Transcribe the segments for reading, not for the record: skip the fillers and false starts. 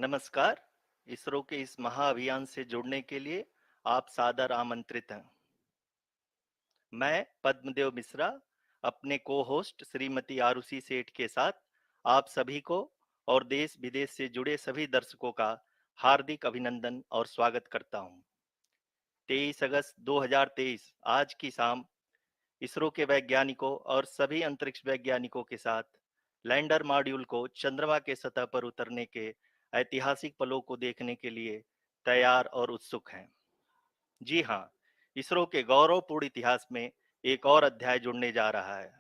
नमस्कार। इसरो के इस महाअभियान से जुड़ने के लिए आप सादर आमंत्रित हैं। मैं पद्मदेव मिश्रा अपने को-होस्ट श्रीमती आरुषि सेठ के साथ आप सभी को और देश विदेश से जुड़े सभी दर्शकों का हार्दिक अभिनंदन और स्वागत करता हूं। 23 अगस्त 2023 आज की शाम इसरो के वैज्ञानिकों और सभी अंतरिक्ष वैज्ञानिकों के साथ लैंडर मॉड्यूल को चंद्रमा के सतह पर उतरने के ऐतिहासिक पलों को देखने के लिए तैयार और उत्सुक हैं। जी हाँ, इसरो के गौरवपूर्ण इतिहास में एक और अध्याय जुड़ने जा रहा है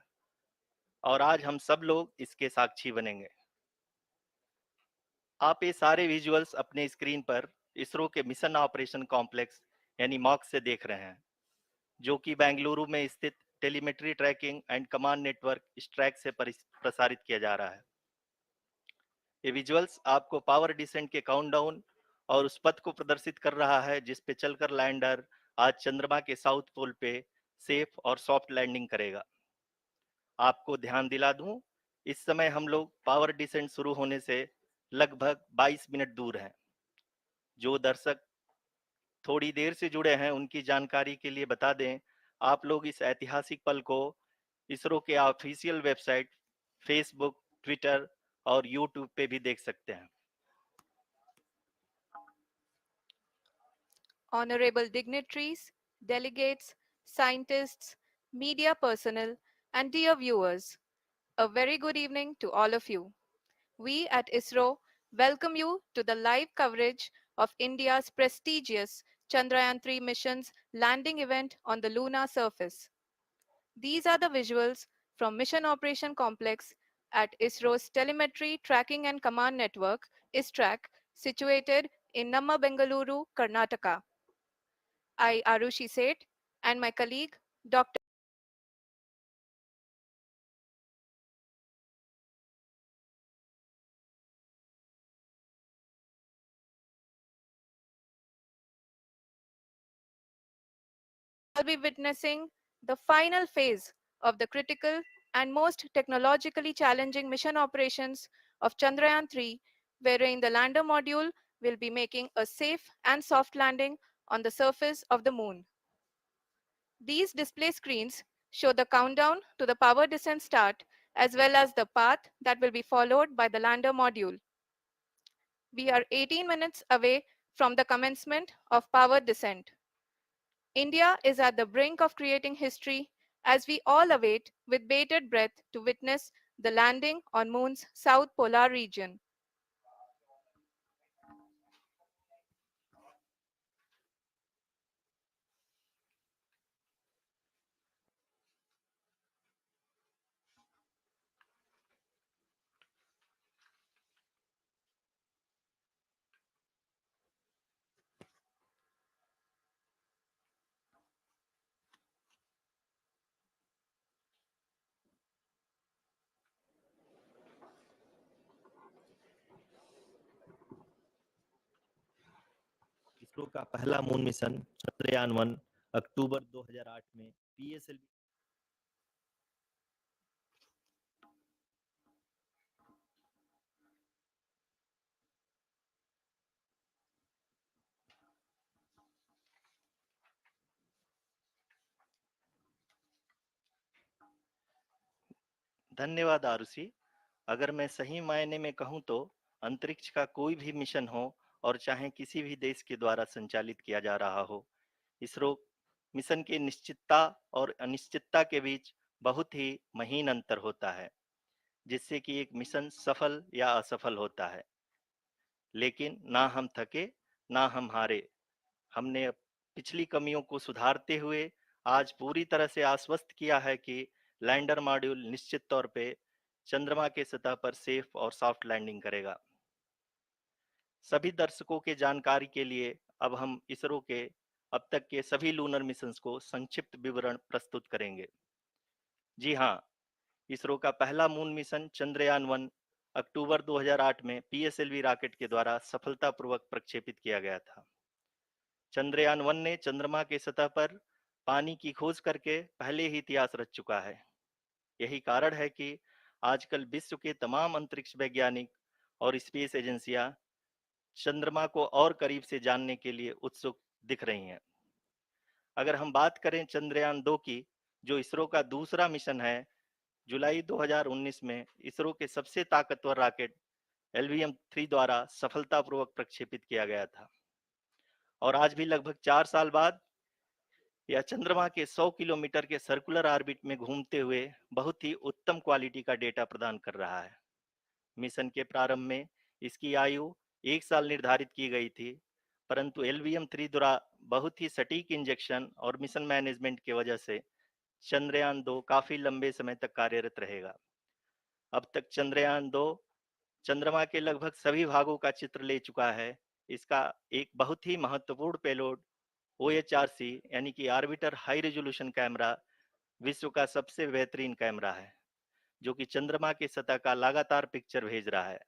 और आज हम सब लोग इसके साक्षी बनेंगे। आप ये सारे विजुअल्स अपने स्क्रीन पर इसरो के मिशन ऑपरेशन कॉम्प्लेक्स यानी मॉक से देख रहे हैं, जो कि बेंगलुरु में स्थित telemetry tracking and command network इस ट्रैक से प्रसारित किया जा रहा है। ये विजुअल्स आपको पावर डिसेंट के काउंटडाउन और उस पथ को प्रदर्शित कर रहा है जिस पे चलकर लैंडर आज चंद्रमा के साउथ पोल पे सेफ और सॉफ्ट लैंडिंग करेगा। आपको ध्यान दिला दूं, इस समय हम लोग पावर डिसेंट शुरू होने से लगभग 22 मिनट दूर हैं। जो दर्शक थोड़ी देर से जुड़े हैं उनकी जानकारी के लिए बता दें, आप लोग इस ऐतिहासिक पल को इसरो के ऑफिशियल वेबसाइट, फेसबुक, ट्विटर और यूट्यूब पे भी देख सकते हैं। Honorable dignitaries, delegates, scientists, media personnel, and dear viewers, a very good evening to all of you. We at ISRO welcome you to the live coverage of India's prestigious Chandrayaan-3 mission's landing event on the lunar surface. These are the visuals from Mission Operation Complex at ISRO's Telemetry Tracking and Command Network, ISTRAC, situated in Namma, Bengaluru, Karnataka. I, Arushi Seth, and my colleague, Dr. I'll be witnessing the final phase of the critical and most technologically challenging mission operations of Chandrayaan-3, wherein the lander module will be making a safe and soft landing on the surface of the moon. These display screens show the countdown to the power descent start as well as the path that will be followed by the lander module. We are 18 minutes away from the commencement of power descent. India is at the brink of creating history as we all await with bated breath to witness the landing on Moon's south polar region. ISRO का पहला moon mission Chandrayaan 1 अक्टूबर 2008 में PSLV. धन्यवाद आरुषि। अगर मैं सही मायने में कहूं तो अंतरिक्ष का कोई भी मिशन हो और चाहे किसी भी देश के द्वारा संचालित किया जा रहा हो, इसरो मिशन की निश्चितता और अनिश्चितता के बीच बहुत ही महीन अंतर होता है, जिससे कि एक मिशन सफल या असफल होता है। लेकिन ना हम थके, ना हम हारे। हमने पिछली कमियों को सुधारते हुए आज पूरी तरह से आश्वस्त किया है कि लैंडर मॉड्यूल निश्चित तौर पे चंद्रमा के सतह पर सेफ और सॉफ्ट लैंडिंग करेगा। सभी दर्शकों के जानकारी के लिए अब हम इसरो के अब तक के सभी लूनर मिशंस को संक्षिप्त विवरण प्रस्तुत करेंगे। जी हाँ, इसरो का पहला मून मिशन चंद्रयान 1 अक्टूबर 2008 में पीएसएलवी रॉकेट के द्वारा सफलतापूर्वक प्रक्षेपित किया गया था। चंद्रयान 1 ने चंद्रमा के सतह पर पानी की खोज करके पहले ही इतिहास रच चुका है। यही कारण है कि आजकल विश्व के तमाम अंतरिक्ष वैज्ञानिक और स्पेस एजेंसियां चंद्रमा को और करीब से जानने के लिए उत्सुक दिख रही हैं। अगर हम बात करें चंद्रयान 2 की, जो इसरो का दूसरा मिशन है, जुलाई 2019 में इसरो के सबसे ताकतवर रॉकेट LVM-3 द्वारा सफलतापूर्वक प्रक्षेपित किया गया था और आज भी लगभग 4 साल बाद यह चंद्रमा के 100 किलोमीटर के सर्कुलर ऑर्बिट में घूमते हुए बहुत ही उत्तम क्वालिटी का डेटा प्रदान कर रहा है। मिशन के प्रारंभ में इसकी आयु 1 साल निर्धारित की गई थी, परंतु LVM-3 द्वारा बहुत ही सटीक इंजेक्शन और मिशन मैनेजमेंट की वजह से चंद्रयान 2 काफी लंबे समय तक कार्यरत रहेगा। अब तक चंद्रयान 2 चंद्रमा के लगभग सभी भागों का चित्र ले चुका है। इसका एक बहुत ही महत्वपूर्ण पेलोड OHRC यानी कि ऑर्बिटर हाई रेजोल्यूशन कैमरा विश्व का सबसे बेहतरीन कैमरा है, जो कि चंद्रमा की सतह का लगातार पिक्चर भेज रहा है।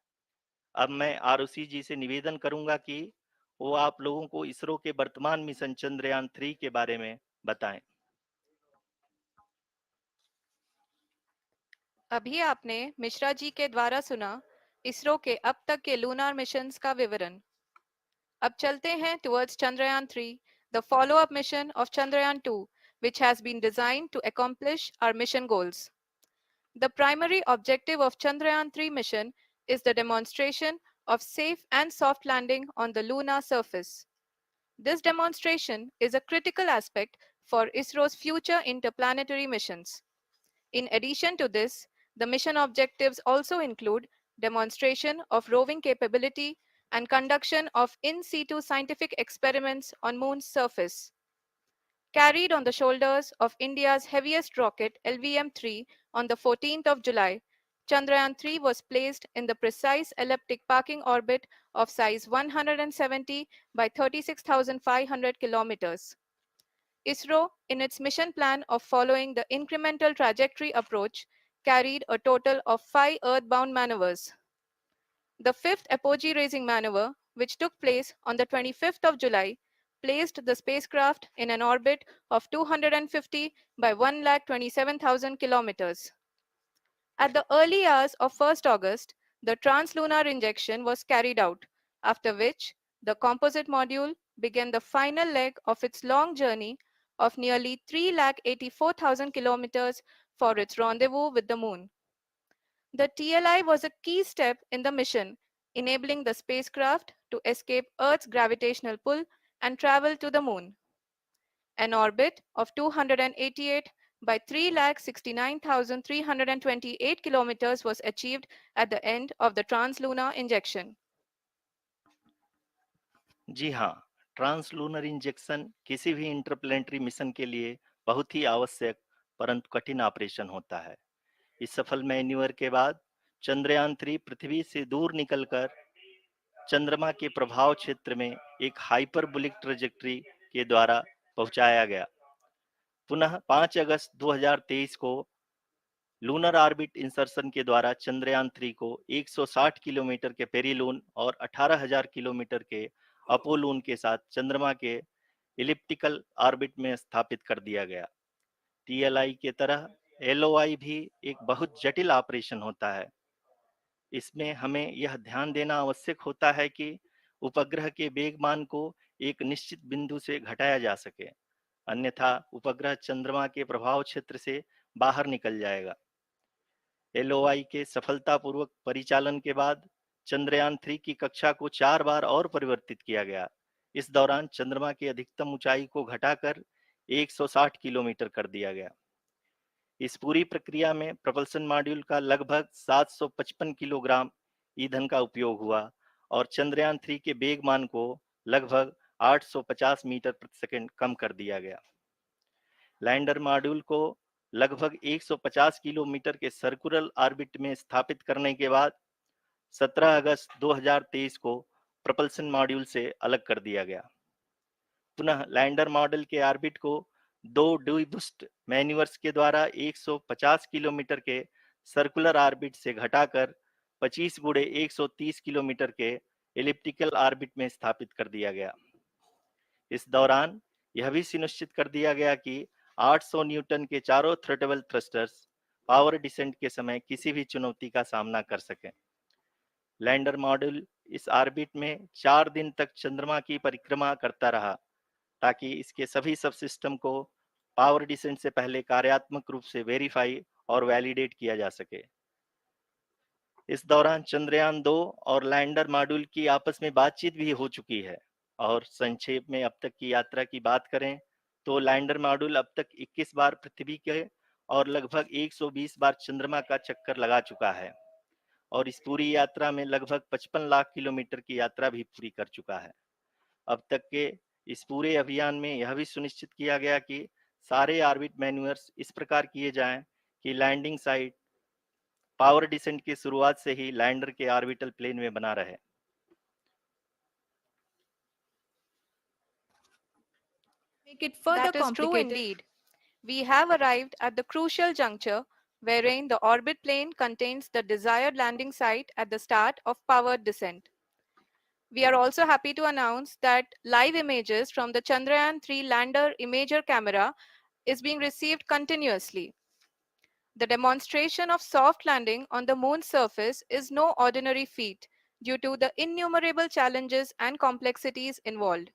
अब मैं ROC जी से निवेदन करूंगा कि वो आप लोगों को इसरो के वर्तमान मिशन चंद्रयान 3 के बारे में बताएं। अभी आपने मिश्रा जी के द्वारा सुना इसरो के अब तक के लूनार मिशंस का विवरण। अब चलते हैं towards Chandrayaan-3, the follow-up mission of Chandrayaan-2, which has been designed to accomplish our mission goals. The primary objective of Chandrayaan-3 mission is the demonstration of safe and soft landing on the lunar surface. This demonstration is a critical aspect for ISRO's future interplanetary missions. In addition to this, the mission objectives also include demonstration of roving capability and conduction of in situ scientific experiments on Moon's surface. Carried on the shoulders of India's heaviest rocket LVM-3 on the 14th of July, Chandrayaan-3 was placed in the precise elliptic parking orbit of size 170 by 36,500 kilometers. ISRO, in its mission plan of following the incremental trajectory approach, carried a total of 5 earthbound maneuvers. The fifth apogee raising maneuver, which took place on the 25th of July, placed the spacecraft in an orbit of 250 by 1,27,000 kilometers. At the early hours of 1st August, the translunar injection was carried out, after which the composite module began the final leg of its long journey of nearly 3,84,000 kilometers for its rendezvous with the Moon. The TLI was a key step in the mission, enabling the spacecraft to escape Earth's gravitational pull and travel to the Moon. An orbit of 288 by 3,69,328 kilometers was achieved at the end of the translunar injection. जी हाँ, translunar injection किसी भी interplanetary mission के लिए बहुत ही आवश्यक परंतु कठिन operation होता है। इस सफल मैन्यूवर के बाद चंद्रयान 3 पृथ्वी से दूर निकलकर चंद्रमा के प्रभाव क्षेत्र में एक हाइपरबोलिक ट्रेजेक्टरी के द्वारा पहुंचाया गया। पुनः 5 अगस्त 2023 को लूनर ऑर्बिट इंसर्शन के द्वारा चंद्रयान 3 को 160 किलोमीटर के पेरिलून और 18,000 किलोमीटर के अपोलून के साथ चंद्रमा के इलिप्टिकल ऑर्बिट में स्थापित कर दिया गया। TLI के तरह LOI भी एक बहुत जटिल ऑपरेशन होता है। इसमें हमें यह ध्यान देना आवश्यक होता है कि उपग्रह के वेगमान को एक निश्चित बिंदु से घटाया जा सके, अन्यथा उपग्रह चंद्रमा के प्रभाव क्षेत्र से बाहर निकल जाएगा। LOI के सफलतापूर्वक परिचालन के बाद चंद्रयान 3 की कक्षा को 4 बार और परिवर्तित किया गया। इस दौरान चंद्रमा की अधिकतम ऊंचाई को घटाकर 160 किलोमीटर कर दिया गया। इस पूरी प्रक्रिया में propulsion मॉड्यूल का लगभग 755 किलोग्राम ईंधन का उपयोग हुआ और चंद्रयान 3 के वेगमान को लगभग 850 मीटर प्रति सेकंड कम कर दिया गया। लैंडर मॉड्यूल को लगभग 150 किलोमीटर के सर्कुलर ऑर्बिट में स्थापित करने के बाद 17 अगस्त 2023 को propulsion मॉड्यूल से अलग कर दिया गया। पुनः लैंडर मॉडल के ऑर्बिट को 2 डीबूस्ट मैन्यूवर्स के द्वारा 150 किलोमीटर के सर्कुलर ऑर्बिट से घटाकर 25 गुणे 130 किलोमीटर के एलिप्टिकल ऑर्बिट में स्थापित कर दिया गया। इस दौरान यह भी सुनिश्चित कर दिया गया कि 800 न्यूटन के चारों थ्रोटल थ्रस्टर्स पावर डिसेंट के समय किसी भी चुनौती का सामना कर सकें। लैंडर मॉड्यूल इस ऑर्बिट में 4 दिन तक चंद्रमा की परिक्रमा करता रहा, ताकि इसके सभी सब सिस्टम को पावर डिसेंट से पहले कार्यात्मक रूप से वेरीफाई और वैलिडेट किया जा सके। इस दौरान चंद्रयान 2 और लैंडर मॉड्यूल की आपस में बातचीत भी हो चुकी है। और संक्षेप में अब तक की यात्रा की बात करें तो लैंडर मॉड्यूल अब तक 21 बार पृथ्वी के और लगभग 120 बार चंद्रमा का चक्कर लगा चुका है, और इस पूरी यात्रा में लगभग 55 लाख किलोमीटर की यात्रा भी पूरी कर चुका है। अब तक के इस पूरे अभियान में यह भी सुनिश्चित किया गया कि सारे ऑर्बिट मैन्यूअर्स इस प्रकार किए जाएं कि लैंडिंग साइट पावर डिसेंट की शुरुआत से ही लैंडर के ऑर्बिटल प्लेन में बना रहे। Make it further that is true indeed. We have arrived at the crucial juncture wherein the orbit plane contains the desired landing site at the start of powered descent. We are also happy to announce that live images from the Chandrayaan-3 lander imager camera is being received continuously. The demonstration of soft landing on the moon's surface is no ordinary feat due to the innumerable challenges and complexities involved.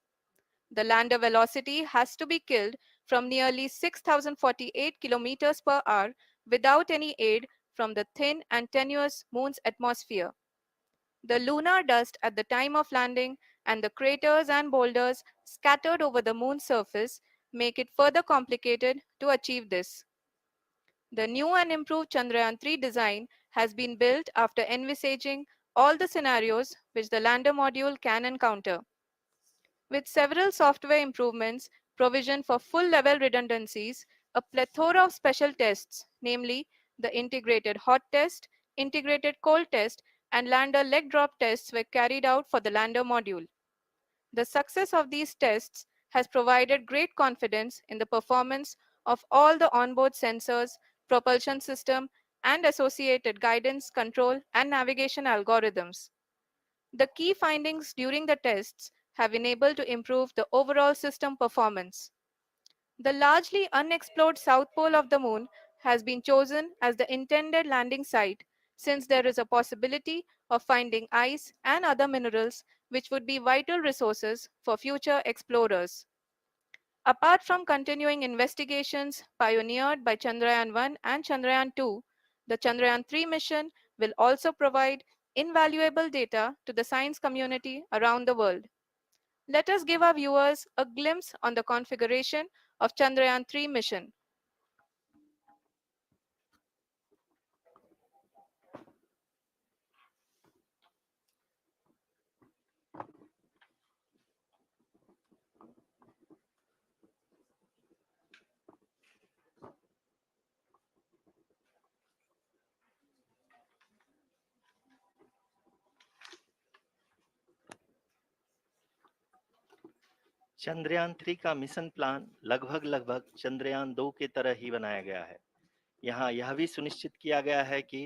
The lander velocity has to be killed from nearly 6,048 kilometers per hour without any aid from the thin and tenuous moon's atmosphere. The lunar dust at the time of landing and the craters and boulders scattered over the moon's surface make it further complicated to achieve this. The new and improved Chandrayaan-3 design has been built after envisaging all the scenarios which the lander module can encounter. With several software improvements, provision for full-level redundancies, a plethora of special tests, namely the integrated hot test, integrated cold test, and lander leg drop tests were carried out for the lander module. The success of these tests has provided great confidence in the performance of all the onboard sensors, propulsion system, and associated guidance, control, and navigation algorithms. The key findings during the tests have enabled to improve the overall system performance. The largely unexplored south pole of the moon has been chosen as the intended landing site since there is a possibility of finding ice and other minerals which would be vital resources for future explorers. Apart from continuing investigations pioneered by Chandrayaan-1 and Chandrayaan-2, the Chandrayaan-3 mission will also provide invaluable data to the science community around the world. Let us give our viewers a glimpse on the configuration of Chandrayaan-3 mission. Chandrayaan 3 का mission plan लगभग चंद्रयान 2 की तरह ही बनाया गया है। यहाँ यह भी सुनिश्चित किया गया है कि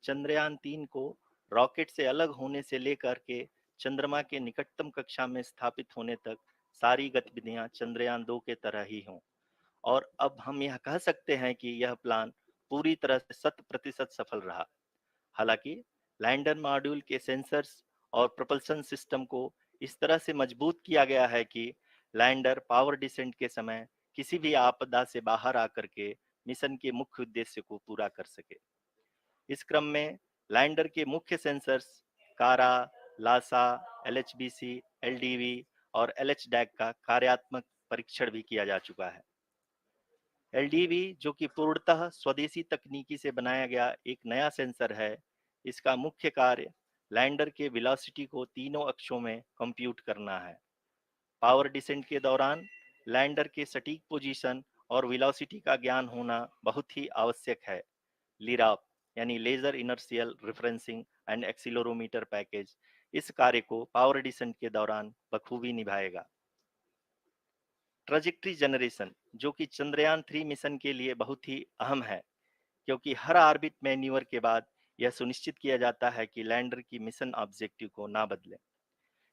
चंद्रयान 3 को रॉकेट से अलग होने से लेकर के चंद्रमा के निकटतम कक्षा में स्थापित होने तक सारी गतिविधियां चंद्रयान 2 के तरह ही हों। और अब हम यह कह सकते हैं कि यह प्लान पूरी तरह से 100% सफल रहा। हालांकि लैंडर मॉड्यूल के सेंसर्स और propulsion सिस्टम को इस तरह से मजबूत किया गया है कि लैंडर पावर डिसेंट के समय किसी भी आपदा से बाहर आकर के मिशन के मुख्य उद्देश्य को पूरा कर सके। इस क्रम में लैंडर के मुख्य सेंसर्स कारा, लासा, LHBC, LDV और LHDAC का कार्यात्मक परीक्षण भी किया जा चुका है। LDV, जो कि पूर्णतः स्वदेशी तकनीकी से बनाया गया एक नया सेंसर है, इसका मुख्य कार्य लैंडर के वेलोसिटी को तीनों अक्षों में कंप्यूट करना है। पावर डिसेंट के दौरान लैंडर के सटीक पोजीशन और वेलोसिटी का ज्ञान होना बहुत ही आवश्यक है। लिराप यानी laser inertial referencing and accelerometer package इस कार्य को पावर डिसेंट के दौरान बखूबी निभाएगा। ट्रजेक्ट्री जनरेशन, जो कि चंद्रयान 3 मिशन के लिए बहुत ही अहम है, क्योंकि हर ऑर्बिट मैन्यूवर के बाद यह सुनिश्चित किया जाता है कि लैंडर की मिशन ऑब्जेक्टिव को ना बदले।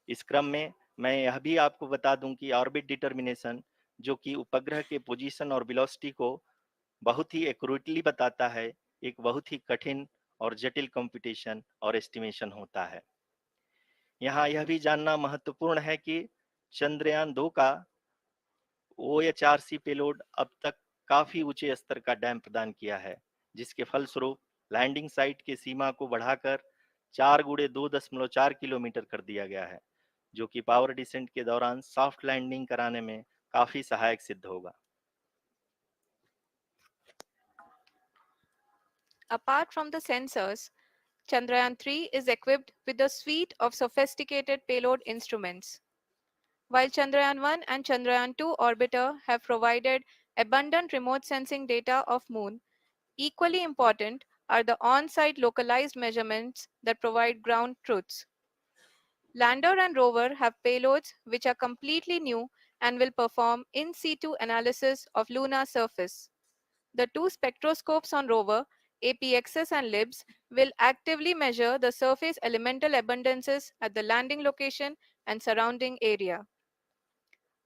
इस क्रम में मैं यह भी आपको बता दूं कि ऑर्बिट डिटर्मिनेशन, जो कि उपग्रह के पोजीशन और वेलोसिटी को बहुत ही एक्यूरेटली बताता है, एक बहुत ही कठिन और जटिल कंप्यूटेशन और एस्टिमेशन होता है। यहाँ यह भी जानना महत्वपूर्ण है कि चंद्रयान 2 का OHRC पेलोड अब तक काफी ऊंचे स्तर का डैम प्रदान किया है, जिसके फलस्वरूप लैंडिंग साइट की सीमा को बढ़ाकर 4x2.4 किलोमीटर कर दिया गया है, जो कि पावर डिसेंट के दौरान सॉफ्ट लैंडिंग कराने में काफी सहायक सिद्ध होगा। Apart from the sensors, Chandrayaan 3 is equipped with a suite of sophisticated payload instruments. While Chandrayaan 1 and Chandrayaan 2 orbiter have provided abundant remote sensing data of Moon, equally important are the on-site localized measurements that provide ground truths. Lander and rover have payloads which are completely new and will perform in situ analysis of lunar surface. The two spectroscopes on rover, APXS and LIBS, will actively measure the surface elemental abundances at the landing location and surrounding area.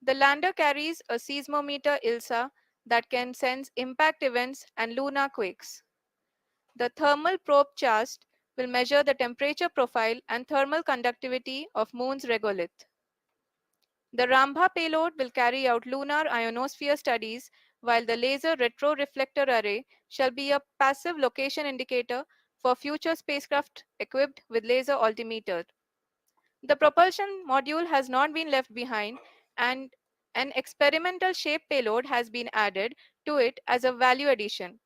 The lander carries a seismometer ILSA that can sense impact events and lunar quakes. The thermal probe CHAST will measure the temperature profile and thermal conductivity of Moon's regolith. The Rambha payload will carry out lunar ionosphere studies, while the laser retroreflector array shall be a passive location indicator for future spacecraft equipped with laser altimeter. The propulsion module has not been left behind, and an experimental shape payload has been added to it as a value addition.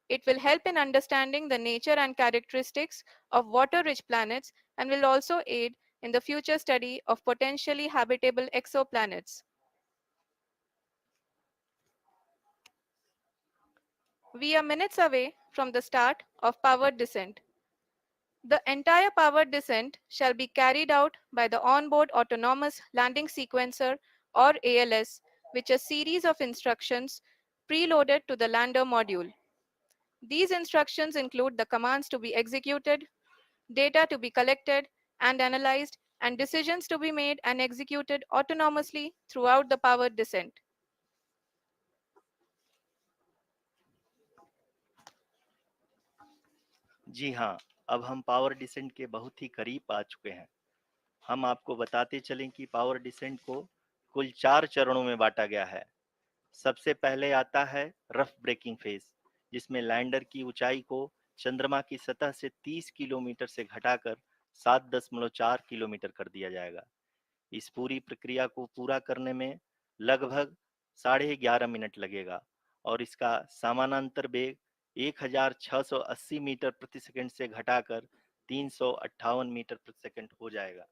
It will help in understanding the nature and characteristics of water-rich planets and will also aid in the future study of potentially habitable exoplanets. We are minutes away from the start of powered descent. The entire powered descent shall be carried out by the onboard autonomous landing sequencer or ALS, which is a series of instructions preloaded to the lander module. These instructions include the commands to be executed, data to be collected and analyzed, and decisions to be made and executed autonomously throughout the powered descent. जी हाँ, अब हम power descent के बहुत ही करीब आ चुके हैं। हम आपको बताते चलें कि पावर डिसेंट को कुल 4 चरणों में बांटा गया है। सबसे पहले आता है रफ ब्रेकिंग फेज, जिसमें लैंडर की ऊंचाई को चंद्रमा की सतह से 30 किलोमीटर से घटाकर 7.4 किलोमीटर कर दिया जाएगा। इस पूरी प्रक्रिया को पूरा करने में लगभग 11.5 मिनट लगेगा और इसका समानांतर वेग 1680 मीटर प्रति सेकंड से घटाकर 358 मीटर प्रति सेकंड हो जाएगा।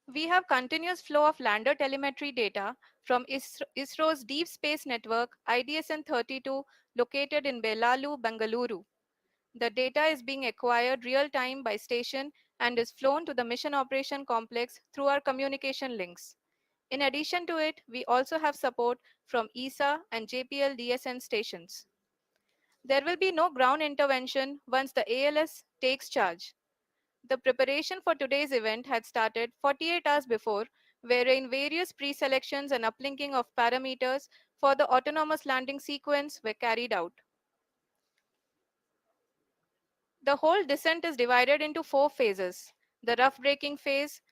We have continuous flow of lander telemetry data from ISRO's Deep Space Network IDSN-32 located in Belalu, Bengaluru. The data is being acquired real time by station and is flown to the Mission Operation Complex through our communication links. In addition to it, we also have support from ESA and JPL DSN stations. There will be no ground intervention once the ALS takes charge. The preparation for today's event had started 48 hours before, wherein various pre-selections and uplinking of parameters for the autonomous landing sequence were carried out. The whole descent is divided into four phases: the rough braking phase,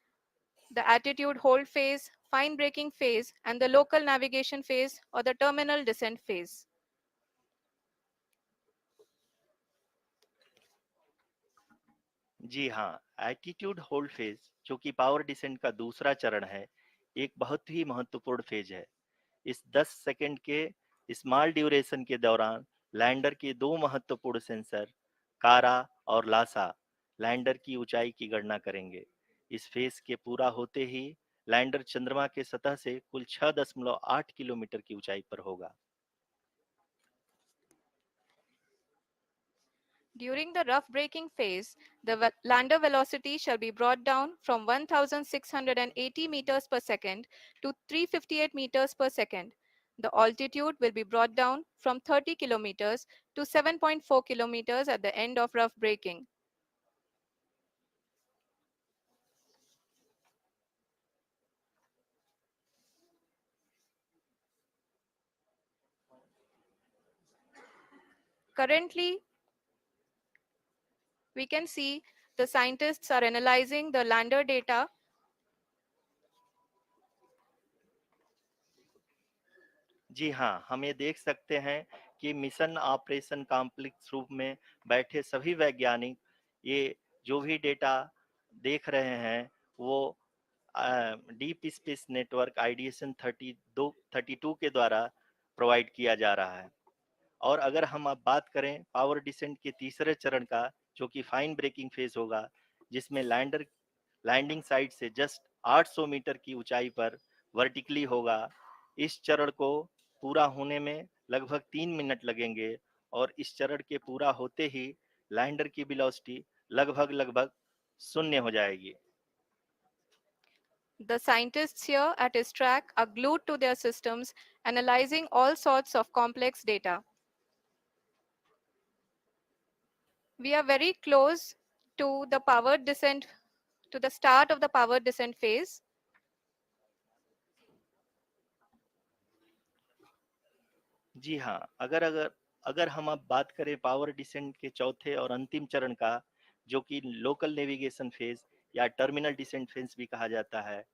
the attitude hold phase, fine braking phase, and the local navigation phase or the terminal descent phase. जी हाँ, attitude hold phase, जो कि power descent का दूसरा चरण है, एक बहुत ही महत्वपूर्ण फेज है। इस 10 सेकंड के स्मॉल ड्यूरेशन के दौरान लैंडर के दो महत्वपूर्ण सेंसर कारा और लासा लैंडर की ऊंचाई की गणना करेंगे। इस फेज के पूरा होते ही लैंडर चंद्रमा के सतह से कुल 6.8 किलोमीटर की ऊंचाई पर होगा। During the rough braking phase, the lander velocity shall be brought down from 1680 meters per second to 358 meters per second. The altitude will be brought down from 30 kilometers to 7.4 kilometers at the end of rough braking. Currently, we can see The scientists are analyzing the lander data. जी हाँ, हम ये देख सकते हैं कि mission operation complex रूप में बैठे सभी वैज्ञानिक ये जो भी डेटा देख रहे हैं वो डीप स्पेस नेटवर्क आइडिएशन 32 के द्वारा प्रोवाइड किया जा रहा है। और अगर हम अब बात करें पावर डिसेंट के तीसरे चरण का, जो कि फाइन ब्रेकिंग फेज होगा, जिसमें लैंडर लैंडिंग साइट से जस्ट 800 मीटर की ऊंचाई पर वर्टिकली होगा। इस चरण को पूरा होने में लगभग 3 मिनट लगेंगे और इस चरण के पूरा होते ही लैंडर की वेलोसिटी लगभग लगभग शून्य हो जाएगी। The scientists here at his track are glued to their systems, analyzing all sorts of complex data. We are very close to the power descent, to the start of the power descent phase. जी हाँ, अगर अगर अगर हम अब बात करें power descent के चौथे और अंतिम चरण का, जो कि लोकल नेविगेशन फेज या टर्मिनल डिसेंट फेज भी कहा जाता है,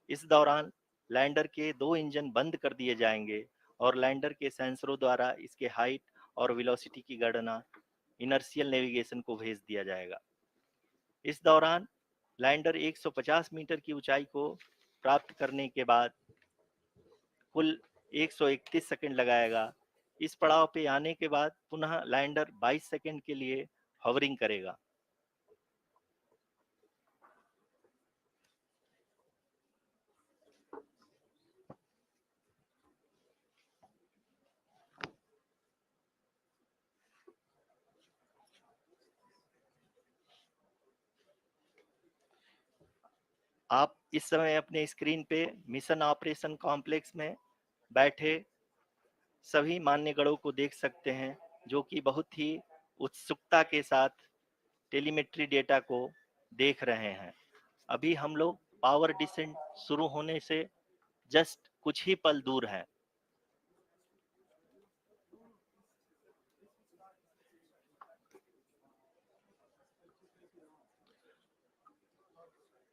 इस दौरान लैंडर के 2 इंजन बंद कर दिए जाएंगे और लैंडर के सेंसरों द्वारा इसके हाइट और वेलोसिटी की गणना इनर्शियल नेविगेशन को भेज दिया जाएगा। इस दौरान लैंडर 150 मीटर की ऊंचाई को प्राप्त करने के बाद कुल 131 सेकंड लगाएगा। इस पड़ाव पे आने के बाद पुनः लैंडर 22 सेकंड के लिए हवरिंग करेगा। आप इस समय अपने स्क्रीन पे मिशन ऑपरेशन कॉम्प्लेक्स में बैठे सभी मान्यगणों को देख सकते हैं, जो कि बहुत ही उत्सुकता के साथ टेलीमेट्री डेटा को देख रहे हैं। अभी हम लोग पावर डिसेंट शुरू होने से जस्ट कुछ ही पल दूर हैं।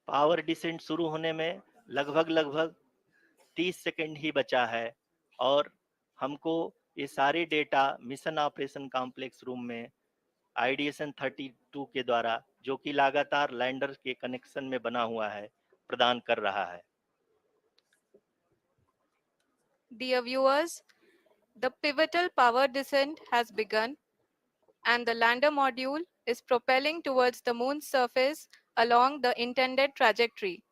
पावर डिसेंट शुरू होने में लगभग लगभग 30 सेकंड ही बचा है और हमको ये सारे data mission operation complex room में आइडिएशन 32 के द्वारा, जो कि लगातार लैंडर के कनेक्शन में बना हुआ है, प्रदान कर रहा है। Dear viewers, the pivotal power descent has begun, and the lander module is propelling towards the moon's surface along the intended trajectory.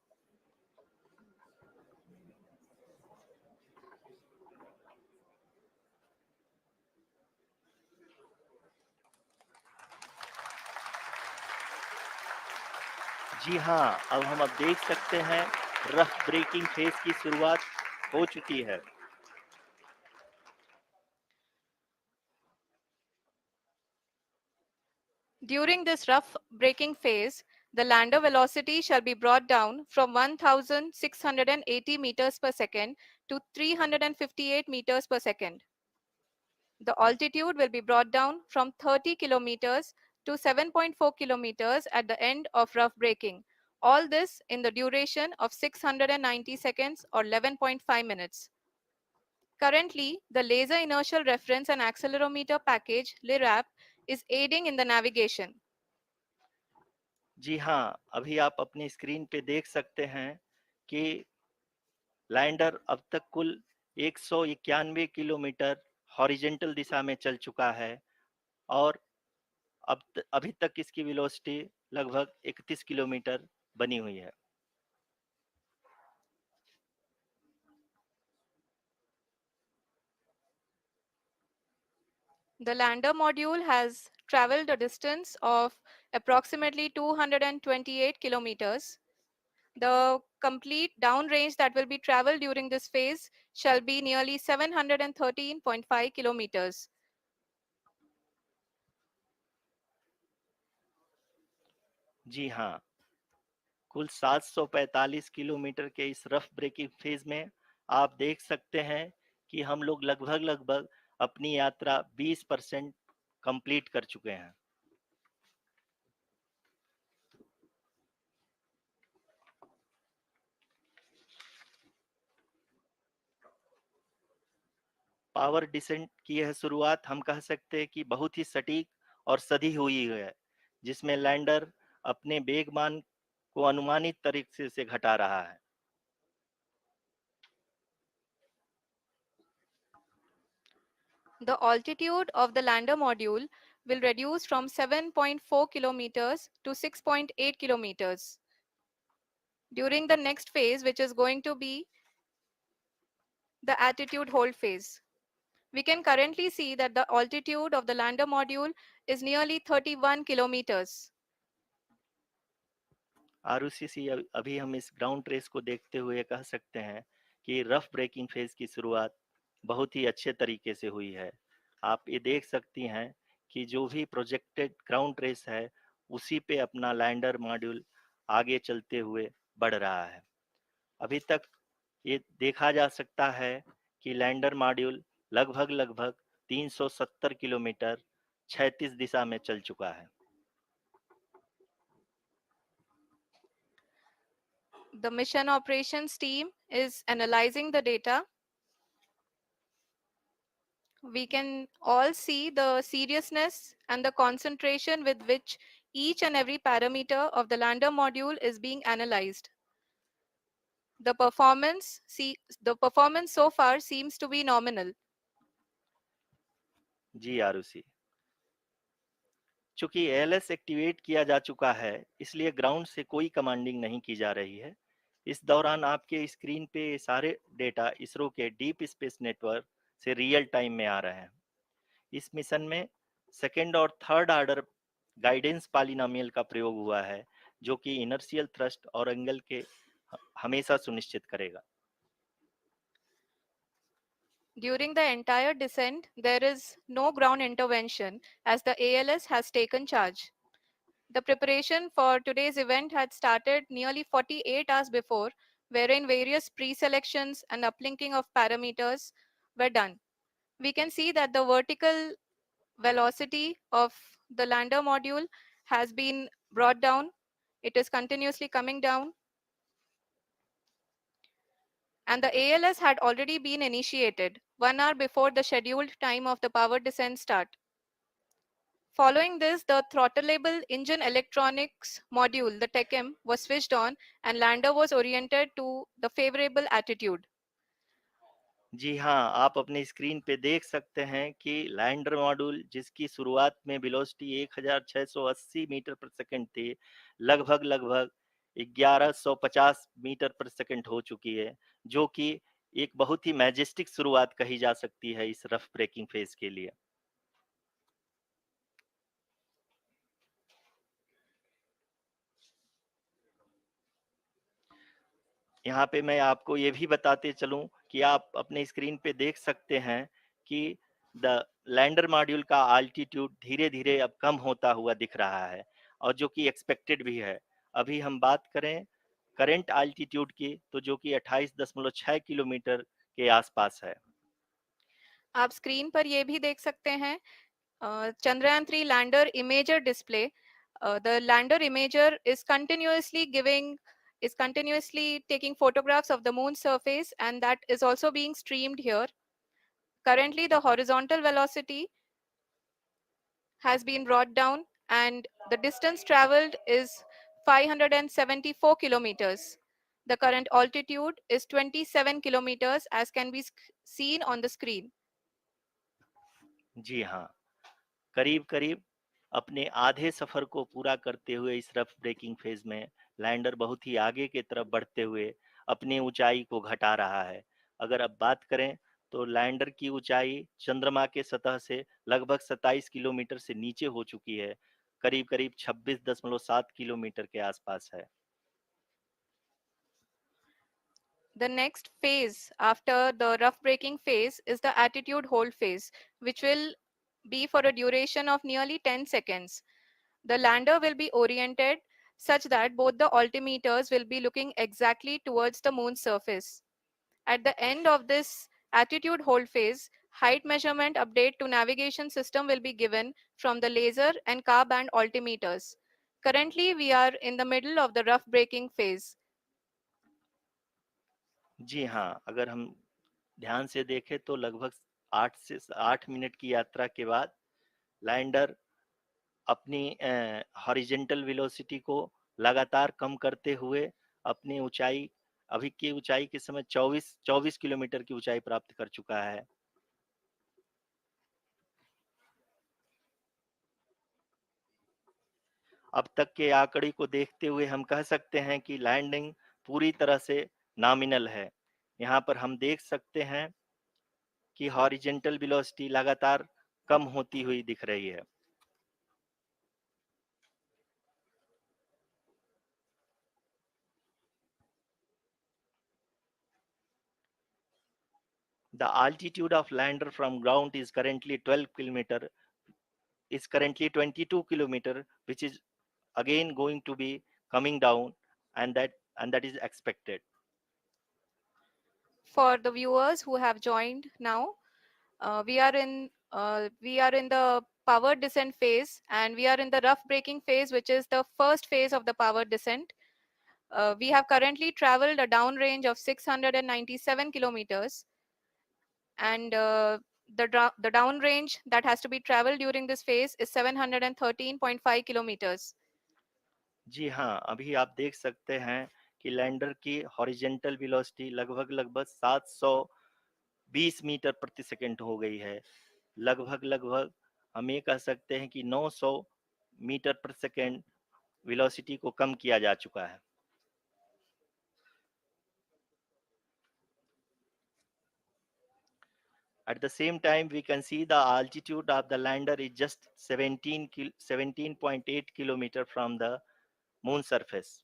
जी हाँ, अब हम देख सकते हैं रफ ब्रेकिंग फेज की शुरुआत हो चुकी है। During this rough braking phase, the lander velocity shall be brought down from 1680 meters per second to 358 meters per second. The altitude will be brought down from 30 kilometers to 7.4 kilometers at the end of rough braking. All this in the duration of 690 seconds or 11.5 minutes. Currently, the Laser Inertial Reference and Accelerometer package (LIRAP) is aiding in the navigation. जी हाँ, अभी आप अपनी screen पे देख सकते हैं कि lander अब तक कुल 191 किलोमीटर हॉरिजेंटल दिशा में चल चुका है और अभी तक इसकी वेलोसिटी लगभग 31 किलोमीटर बनी हुई है। The lander module has traveled a distance of approximately 228 kilometers. The complete downrange that will be traveled during this phase shall be nearly 713.5 kilometers. जी हाँ, कुल 745 किलोमीटर के इस रफ ब्रेकिंग फेज में आप देख सकते हैं कि हम लोग लगभग लगभग अपनी यात्रा 20% कंप्लीट कर चुके हैं। पावर डिसेंट की यह शुरुआत हम कह सकते हैं कि बहुत ही सटीक और सधी हुई है, जिसमें लैंडर अपने वेगमान को अनुमानित तरीके से घटा रहा है। The altitude of the lander module will reduce from 7.4 kilometers to 6.8 kilometers during the next phase, which is going to be the attitude hold phase. We can currently see that the altitude of the lander module is nearly 31 kilometers. आरयूसीसी अभी हम इस ground trace को देखते हुए कह सकते हैं कि रफ ब्रेकिंग फेज की शुरुआत बहुत ही अच्छे तरीके से हुई है। आप ये देख सकती हैं कि जो भी प्रोजेक्टेड ग्राउंड ट्रेस है उसी पे अपना लैंडर मॉड्यूल आगे चलते हुए बढ़ रहा है। अभी तक ये देखा जा सकता है कि लैंडर मॉड्यूल लगभग लगभग 370 किलोमीटर क्षैतिज दिशा में चल चुका है। The mission operations team is analyzing the data. We can all see the seriousness and the concentration with which each and every parameter of the lander module is being analyzed. The the performance so far seems to be nominal. जी आरुषि, चूंकि ALS activate किया जा चुका है, इसलिए ground से कोई commanding नहीं की जा रही है। इस दौरान आपके स्क्रीन पे सारे डेटा इसरो के डीप स्पेस नेटवर्क से रियल टाइम में आ रहे हैं। इस मिशन में सेकेंड और थर्ड ऑर्डर गाइडेंस पॉलिनोमियल का प्रयोग हुआ है, जो कि इनर्शियल थ्रस्ट और एंगल के हमेशा सुनिश्चित करेगा। During the entire descent, there is no ground intervention as the ALS has taken charge. The preparation for today's event had started nearly 48 hours before, wherein various pre-selections and uplinking of parameters were done. We can see that the vertical velocity of the lander module has been brought down. It is continuously coming down. And the ALS had already been initiated 1 hour before the scheduled time of the power descent start. Following this, the throttleable engine electronics module, the TECM, was switched on and lander was oriented to the favorable attitude. जी हाँ, आप अपनी screen पे देख सकते हैं कि lander module जिसकी शुरुआत में वेलोसिटी 1680 मीटर पर सेकंड थी, लगभग लगभग 1150 मीटर पर सेकंड हो चुकी है, जो कि एक बहुत ही मैजेस्टिक शुरुआत कही जा सकती है इस रफ ब्रेकिंग फेज के लिए। यहाँ पे मैं आपको ये भी बताते चलूं कि आप अपने स्क्रीन पे देख सकते हैं कि द लैंडर मॉड्यूल का आल्टीट्यूड धीरे-धीरे अब कम होता हुआ दिख रहा है, और जो कि एक्सपेक्टेड भी है। अभी हम बात करें करंट आल्टीट्यूड की, तो जो कि 28.6 किलोमीटर के आसपास है। आप स्क्रीन पर ये भी देख सकते हैं Chandrayaan 3 lander imager display. The lander imager is continuously taking photographs of the moon surface, and that is also being streamed here. Currently, the horizontal velocity has been brought down and the distance traveled is 574 kilometers. The current altitude is 27 kilometers as can be seen on the screen. जी हाँ, करीब-करीब अपने आधे सफर को पूरा करते हुए इस rough breaking phase में लैंडर बहुत ही आगे की तरफ बढ़ते हुए अपनी ऊंचाई को घटा रहा है। अगर अब बात करें तो लैंडर की ऊंचाई चंद्रमा के सतह से लगभग 27 किलोमीटर से नीचे हो चुकी है, करीब करीब 26.7 किलोमीटर के आसपास है। The next phase after the rough braking phase is the attitude hold phase, which will be for a duration of nearly 10 seconds. The lander will be oriented such that both the altimeters will be looking exactly towards the moon's surface. At the end of this attitude hold phase, height measurement update to navigation system will be given from the laser and car band altimeters. Currently, we are in the middle of the rough braking phase. जी हाँ, अगर हम ध्यान से देखें तो लगभग 8 minute की यात्रा के बाद लैंडर अपनी हॉरिजेंटल वेलोसिटी को लगातार कम करते हुए अपनी ऊंचाई अभी की ऊंचाई के समय 24 किलोमीटर की ऊंचाई प्राप्त कर चुका है। अब तक के आंकड़े को देखते हुए हम कह सकते हैं कि लैंडिंग पूरी तरह से नॉमिनल है। यहाँ पर हम देख सकते हैं कि हॉरिजेंटल वेलोसिटी लगातार कम होती हुई दिख रही है। The altitude of lander from ground is currently 22 kilometer, which is again going to be coming down, and that is expected. For the viewers who have joined now, we are in the power descent phase, and we are in the rough braking phase, which is the first phase of the power descent. We have currently traveled a downrange of 697 kilometers, and the downrange that has to be traveled during this phase is 713.5 kilometers. जी हाँ, अभी आप देख सकते हैं कि lander की horizontal velocity लगभग 720 metre प्रति सेकंड हो गई है। लगभग हम ये कह सकते हैं कि 900 मीटर प्रति सेकंड वेलोसिटी को कम किया जा चुका है। At the same time, we can see the altitude of the lander is just 17.8 kilometer from the moon surface,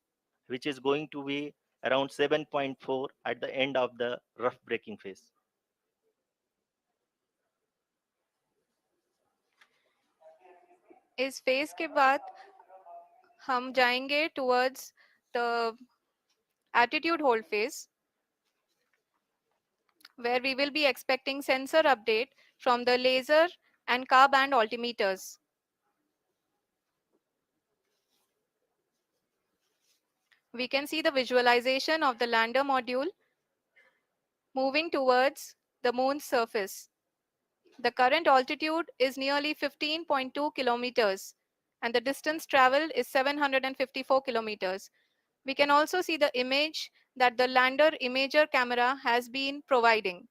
which is going to be around 7.4 at the end of the rough braking phase. इस phase के बाद हम जाएंगे towards the attitude hold phase, where we will be expecting sensor update from the laser and car band altimeters. We can see the visualization of the lander module moving towards the moon's surface. The current altitude is nearly 15.2 kilometers, and the distance traveled is 754 kilometers. We can also see the image that the lander imager camera has been providing.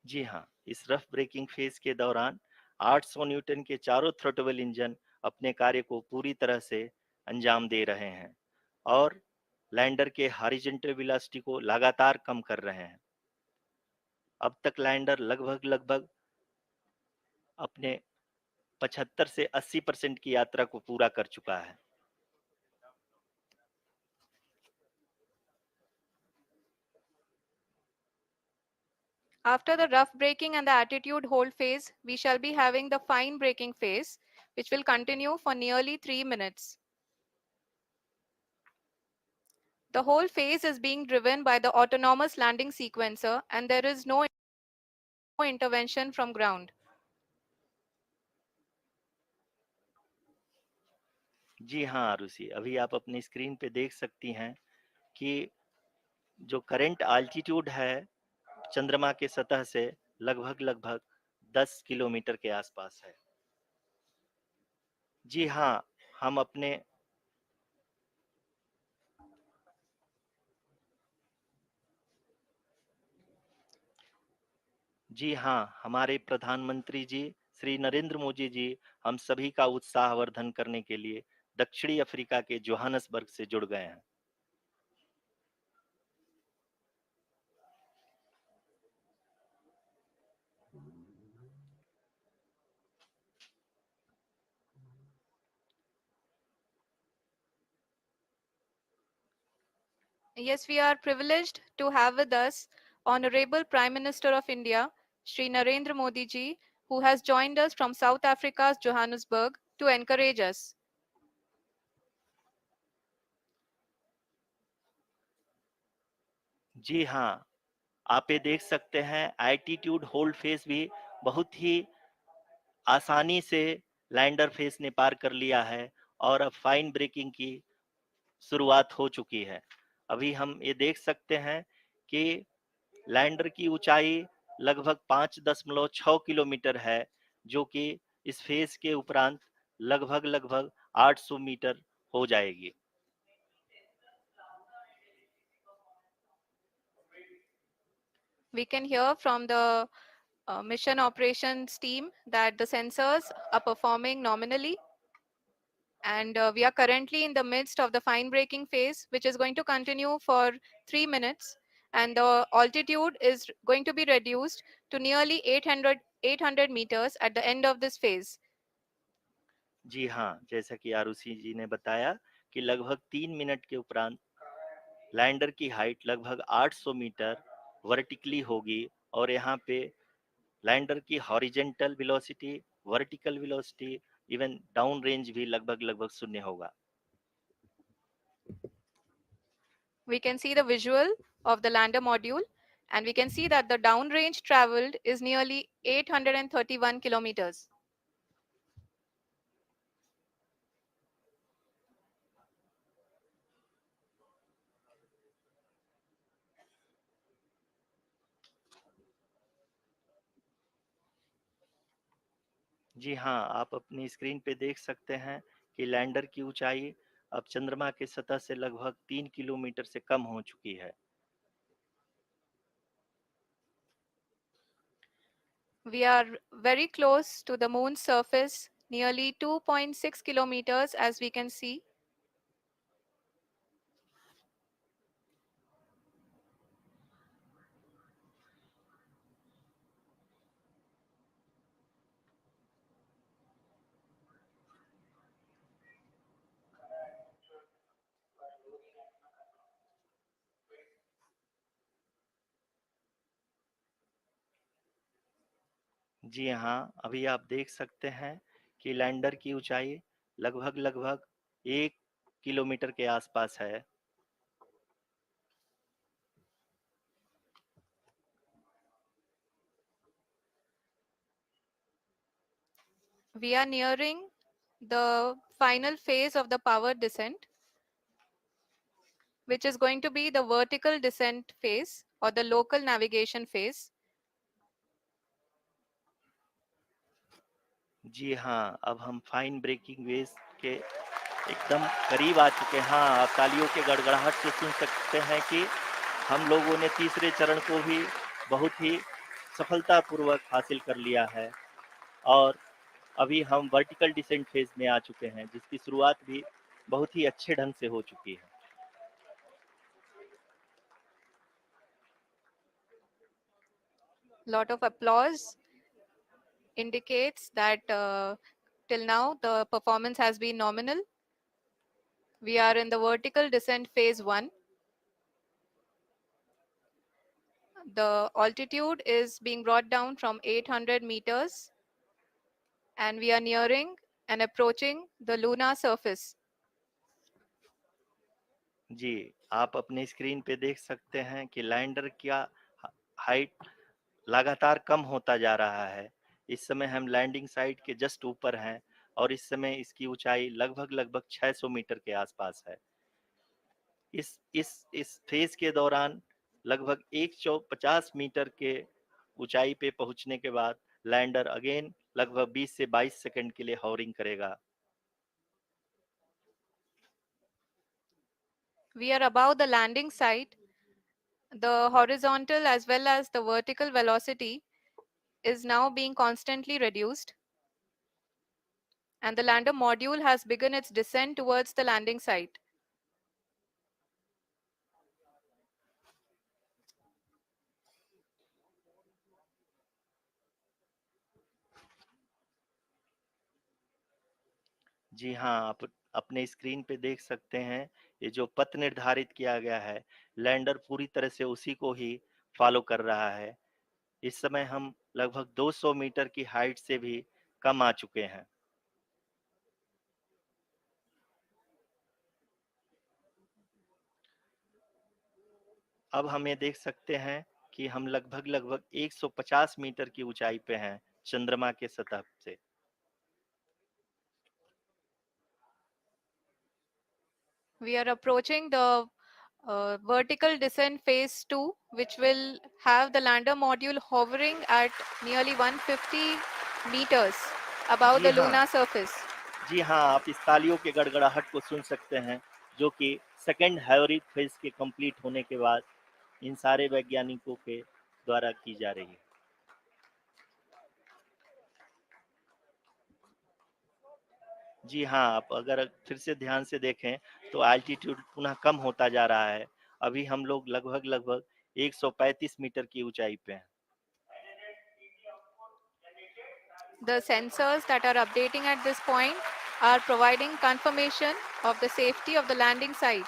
जी हाँ, इस rough breaking phase के दौरान 800 Newton के चारों throttle engine अपने कार्य को पूरी तरह से अंजाम दे रहे हैं और लैंडर के हॉरिजॉन्टल वेलोसिटी को लगातार कम कर रहे हैं। अब तक लैंडर लगभग अपने 75 से 80% की यात्रा को पूरा कर चुका है। After the rough braking and the attitude hold phase, we shall be having the fine braking phase, which will continue for nearly 3 minutes. The whole phase is being driven by the autonomous landing sequencer, and there is no intervention from ground. जी हाँ आरुषि, अभी आप अपनी screen पे देख सकती हैं कि जो करंट आल्टीट्यूड है चंद्रमा के सतह से लगभग 10 किलोमीटर के आसपास है। जी हाँ, हम अपने जी हाँ, हमारे प्रधानमंत्री जी श्री नरेंद्र मोदी जी हम सभी का उत्साहवर्धन करने के लिए दक्षिणी अफ्रीका के जोहानसबर्ग से जुड़ गए हैं। Yes, we are privileged to have with us Honorable Prime Minister of India, Shri Narendra Modi ji, who has joined us from South Africa's Johannesburg to encourage us. जी हाँ, आप ये देख सकते हैं एल्टीट्यूड होल्ड फेस भी बहुत ही आसानी से लैंडर फेस ने पार कर लिया है और अब फाइन ब्रेकिंग की शुरुआत हो चुकी है। अभी हम ये देख सकते हैं कि लैंडर की ऊंचाई लगभग 5.6 किलोमीटर है, जो कि इस फेज के उपरांत लगभग लगभग 800 मीटर हो जाएगी। We can hear from the mission operations team that the sensors are performing nominally, and we are currently in the midst of the fine braking phase, which is going to continue for 3 minutes, and the altitude is going to be reduced to nearly 800 meters at the end of this phase. जी हाँ, जैसा कि आरुषि जी ने बताया कि लगभग 3 minute के उपरांत lander की हाइट लगभग 800 मीटर वर्टिकली होगी, और यहाँ पे लैंडर की horizontal velocity, vertical velocity, even down range भी लगभग लगभग शून्य होगा। We can see the visual of the lander module, and we can see that the downrange traveled is nearly 831 kilometers. जी हाँ, आप अपनी स्क्रीन पे देख सकते हैं कि लैंडर की ऊंचाई अब चंद्रमा के सतह से लगभग 3 किलोमीटर से कम हो चुकी है। We are very close to the moon's surface, nearly 2.6 kilometers, as we can see. जी हाँ, अभी आप देख सकते हैं कि लैंडर की ऊंचाई लगभग लगभग 1 किलोमीटर के आसपास है। We are nearing the final phase of the power descent, which is going to be the vertical descent phase or the local navigation phase. जी हाँ, अब हम फाइन ब्रेकिंग वेव्स के एकदम करीब आ चुके हैं। हाँ, आप तालियों के गड़गड़ाहट से सुन सकते हैं कि हम लोगों ने तीसरे चरण को भी बहुत ही सफलतापूर्वक हासिल कर लिया है, और अभी हम वर्टिकल डिसेंट फेज में आ चुके हैं, जिसकी शुरुआत भी बहुत ही अच्छे ढंग से हो चुकी है। Lot of applause indicates that till now the performance has been nominal. We are in the vertical descent phase 1. The altitude is being brought down from 800 meters, and we are nearing and approaching the lunar surface. जी, आप अपनी screen पे देख सकते हैं कि lander का height लगातार कम होता जा रहा है। इस समय हम लैंडिंग साइट के जस्ट ऊपर हैं, और इस समय इसकी ऊंचाई लगभग लगभग 600 मीटर के आसपास है। इस फेज के दौरान लगभग 150 मीटर के ऊंचाई पे पहुंचने के बाद लैंडर अगेन लगभग 20 से 22 सेकंड के लिए हॉवरिंग करेगा। We are above the landing site. The horizontal as well as the vertical velocity is now being constantly reduced, and the lander module has begun its descent towards the landing site. जी हाँ, आप अपने screen पे देख सकते हैं, ये जो पथ निर्धारित किया गया है, लैंडर पूरी तरह से उसी को ही फॉलो कर रहा है। इस समय हम लगभग 200 मीटर की हाइट से भी कम आ चुके हैं। अब हम ये देख सकते हैं कि हम लगभग लगभग 150 मीटर की ऊंचाई पे हैं चंद्रमा के सतह से। We are approaching the vertical descent phase 2, which will have the lander module hovering at nearly 150 meters above ji the हाँ, lunar surface. जी हाँ, आप इस तालियों के गड़गड़ाहट को सुन सकते हैं, जो कि सेकंड हैवरिक फेज के कंप्लीट होने के बाद इन सारे वैज्ञानिकों के द्वारा की जा रही है। जी हाँ, आप अगर फिर से ध्यान से देखें तो एल्टीट्यूड पुनः कम होता जा रहा है। अभी हम लोग लगभग 135 मीटर की ऊंचाई पे हैं। The sensors that are updating at this point are providing confirmation of the safety of the landing site.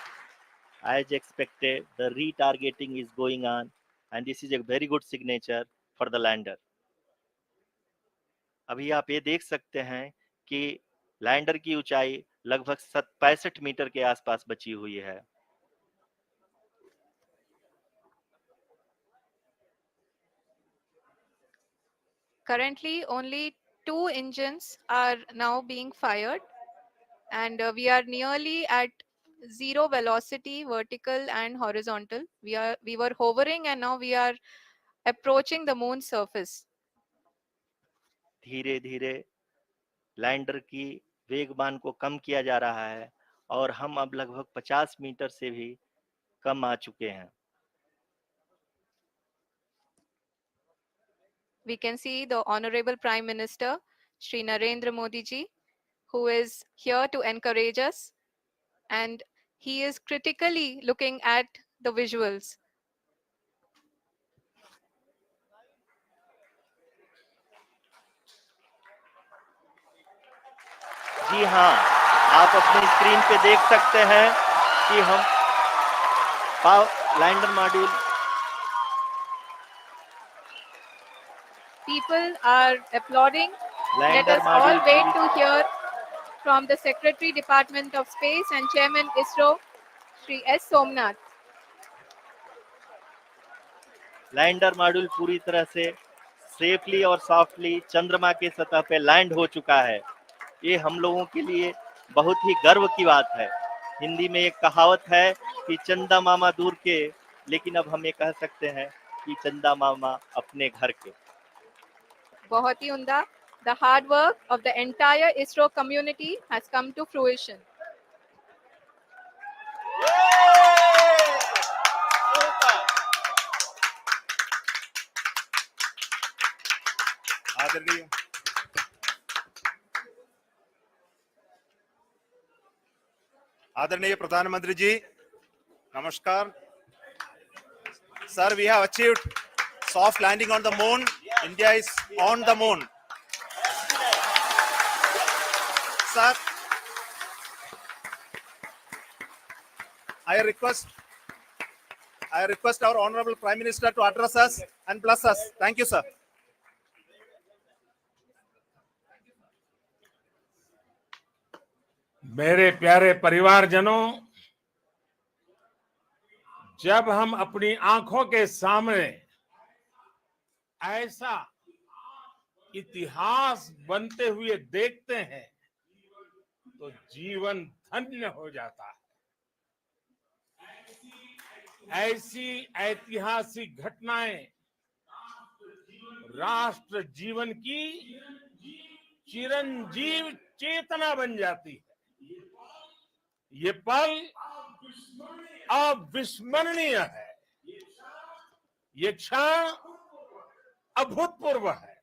As expected, the retargeting is going on and this is a very good signature for the lander. अभी आप ये देख सकते हैं कि lander की ऊंचाई लगभग 65 मीटर के आसपास बची हुई है। Currently, only 2 engines are now being fired, and we are nearly at zero velocity, vertical and horizontal. We were hovering, and now we are approaching the moon's surface. धीरे धीरे लैंडर की वेगमान को कम किया जा रहा है और हम अब लगभग 50 मीटर से भी कम आ चुके हैं। We can see the Honorable Prime Minister, Shri Narendra Modi ji, who is here to encourage us, and he is critically looking at the visuals. जी हाँ, आप अपनी स्क्रीन पे देख सकते हैं कि हम lander module People are applauding. Let lander us all module wait पूरी to hear from the Secretary, Department of Space and Chairman ISRO, Shri S. Somnath. Lander module पूरी तरह से सेफली और सॉफ्टली चंद्रमा के सतह पे लैंड हो चुका है। ये हम लोगों के लिए बहुत ही गर्व की बात है। हिंदी में एक कहावत है कि चंदा मामा दूर के, लेकिन अब हम ये कह सकते हैं कि चंदा मामा अपने घर के। बहुत ही उम्दा. The hard work of the entire ISRO community has come to fruition. आदरणीय आदरणीय प्रधानमंत्री जी, नमस्कार. Sir, we have achieved soft landing on the moon. India is on the moon. Sir, I request our Honorable Prime Minister to address us and bless us. Thank you, sir. मेरे प्यारे परिवारजनों, जब हम अपनी आंखों के सामने ऐसा इतिहास बनते हुए देखते हैं तो जीवन धन्य हो जाता है। ऐसी ऐतिहासिक घटनाएं राष्ट्र जीवन की चिरंजीव चेतना बन जाती है। ये पल अविस्मरणीय है। ये क्षण अभूतपूर्व है।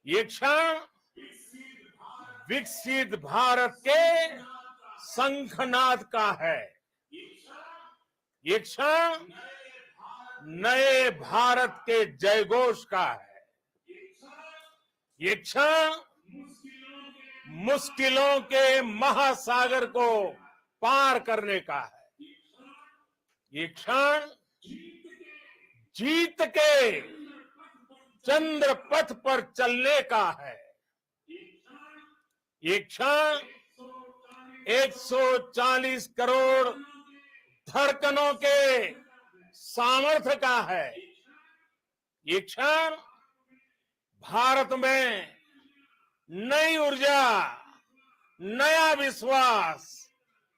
ये क्षण विकसित भारत के शंखनाद का है। ये क्षण नए भारत के जयघोष का है। ये क्षण मुश्किलों के महासागर को पार करने का है। ये क्षण जीत के चंद्र पथ पर चलने का है। ये क्षण 140 करोड़ धड़कनों के सामर्थ्य का है। ये क्षण भारत में नई ऊर्जा, नया विश्वास,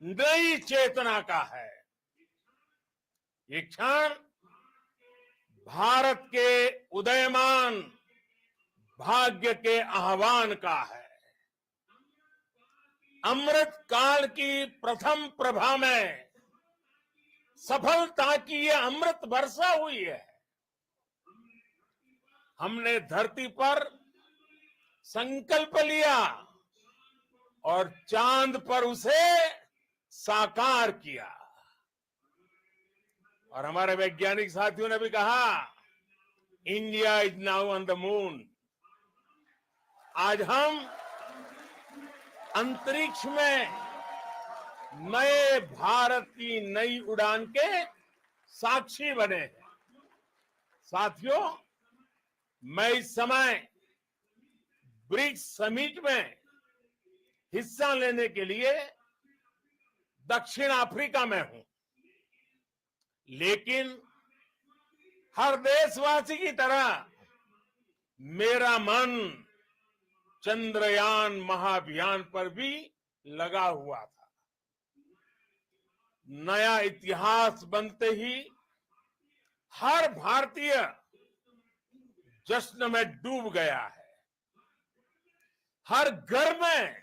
नई चेतना का है। ये क्षण भारत के उदयमान भाग्य के आह्वान का है। अमृत काल की प्रथम प्रभा में सफलता की ये अमृत वर्षा हुई है। हमने धरती पर संकल्प लिया और चांद पर उसे साकार किया। और हमारे वैज्ञानिक साथियों ने भी कहा, India is now on the moon. आज हम अंतरिक्ष में नए भारत की नई उड़ान के साक्षी बने हैं। साथियों, मैं इस समय ब्रिक्स समिट में हिस्सा लेने के लिए दक्षिण अफ्रीका में हूं, लेकिन हर देशवासी की तरह मेरा मन चंद्रयान महाअभियान पर भी लगा हुआ था। नया इतिहास बनते ही हर भारतीय जश्न में डूब गया है। हर घर में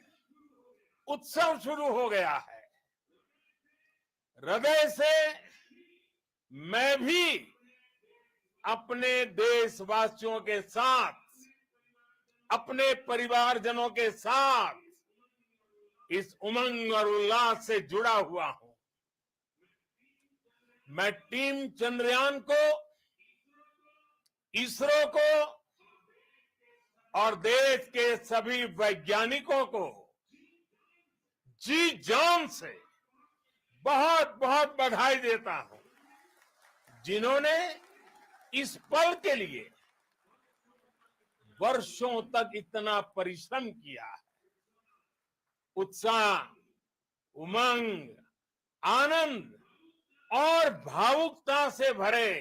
उत्सव शुरू हो गया है। हृदय से मैं भी अपने देशवासियों के साथ, अपने परिवारजनों के साथ इस उमंग और उल्लास से जुड़ा हुआ हूं। मैं टीम चंद्रयान को, इसरो को और देश के सभी वैज्ञानिकों को जी जान से बहुत बहुत बधाई देता हूं, जिन्होंने इस पल के लिए वर्षों तक इतना परिश्रम किया है। उत्साह, उमंग, आनंद और भावुकता से भरे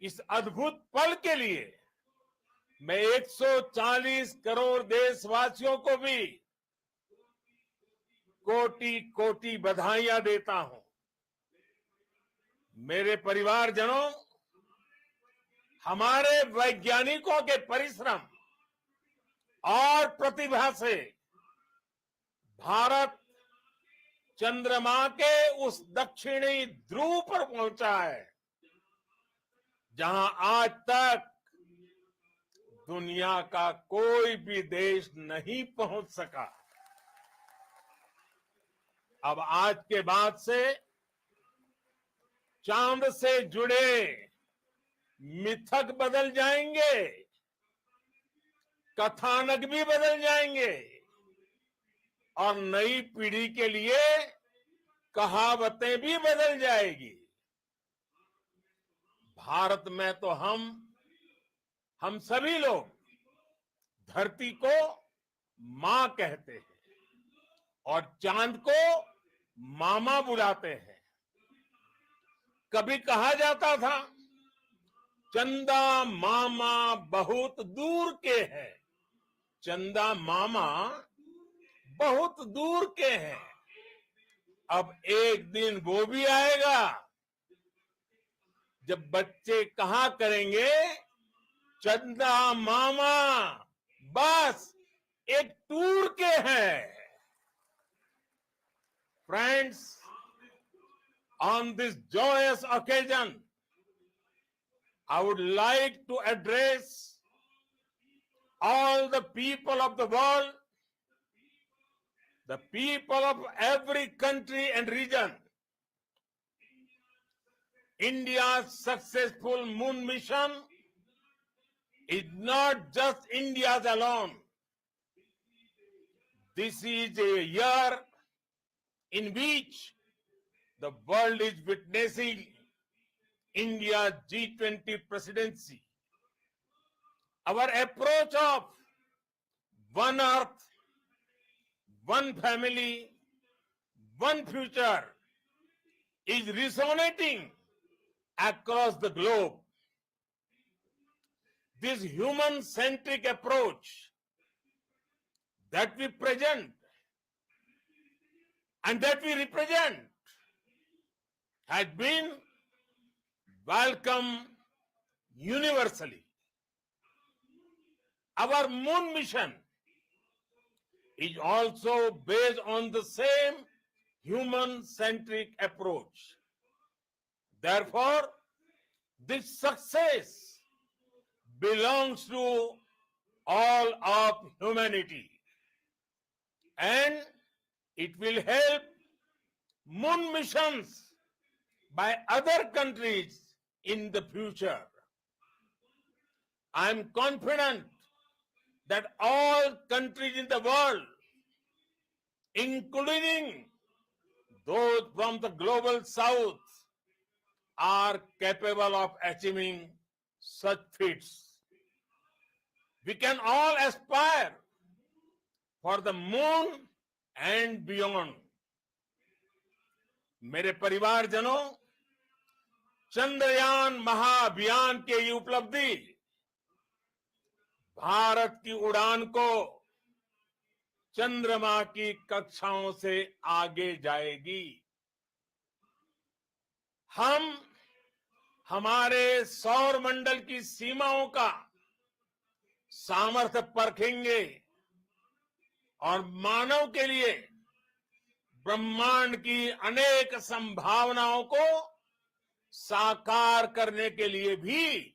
इस अद्भुत पल के लिए मैं 140 करोड़ देशवासियों को भी कोटि कोटि बधाइयां देता हूं। मेरे परिवारजनों, हमारे वैज्ञानिकों के परिश्रम और प्रतिभा से भारत चंद्रमा के उस दक्षिणी ध्रुव पर पहुंचा है, जहां आज तक दुनिया का कोई भी देश नहीं पहुंच सका। अब आज के बाद से चांद से जुड़े मिथक बदल जाएंगे, कथानक भी बदल जाएंगे और नई पीढ़ी के लिए कहावतें भी बदल जाएगी। भारत में तो हम सभी लोग धरती को मां कहते हैं और चांद को मामा बुलाते हैं। कभी कहा जाता था, चंदा मामा बहुत दूर के हैं। चंदा मामा बहुत दूर के हैं। अब एक दिन वो भी आएगा जब बच्चे कहा करेंगे, चंदा मामा बस एक टूर के हैं। Friends, on this joyous occasion, I would like to address all the people of the world, the people of every country and region. India's successful moon mission is not just India's alone. This is a year in which the world is witnessing India's G20 presidency. Our approach of one earth, one family, one future is resonating across the globe. This human-centric approach that we present and that we represent had been welcome universally. Our moon mission is also based on the same human-centric approach. Therefore, this success belongs to all of humanity, and it will help moon missions by other countries in the future. I am confident that all countries in the world, including those from the global south, are capable of achieving such feats. We can all aspire for the moon and beyond. मेरे परिवारजनों, चंद्रयान महाअभियान के ये उपलब्धि भारत की उड़ान को चंद्रमा की कक्षाओं से आगे जाएगी। हम हमारे सौर मंडल की सीमाओं का सामर्थ्य परखेंगे और मानव के लिए ब्रह्मांड की अनेक संभावनाओं को साकार करने के लिए भी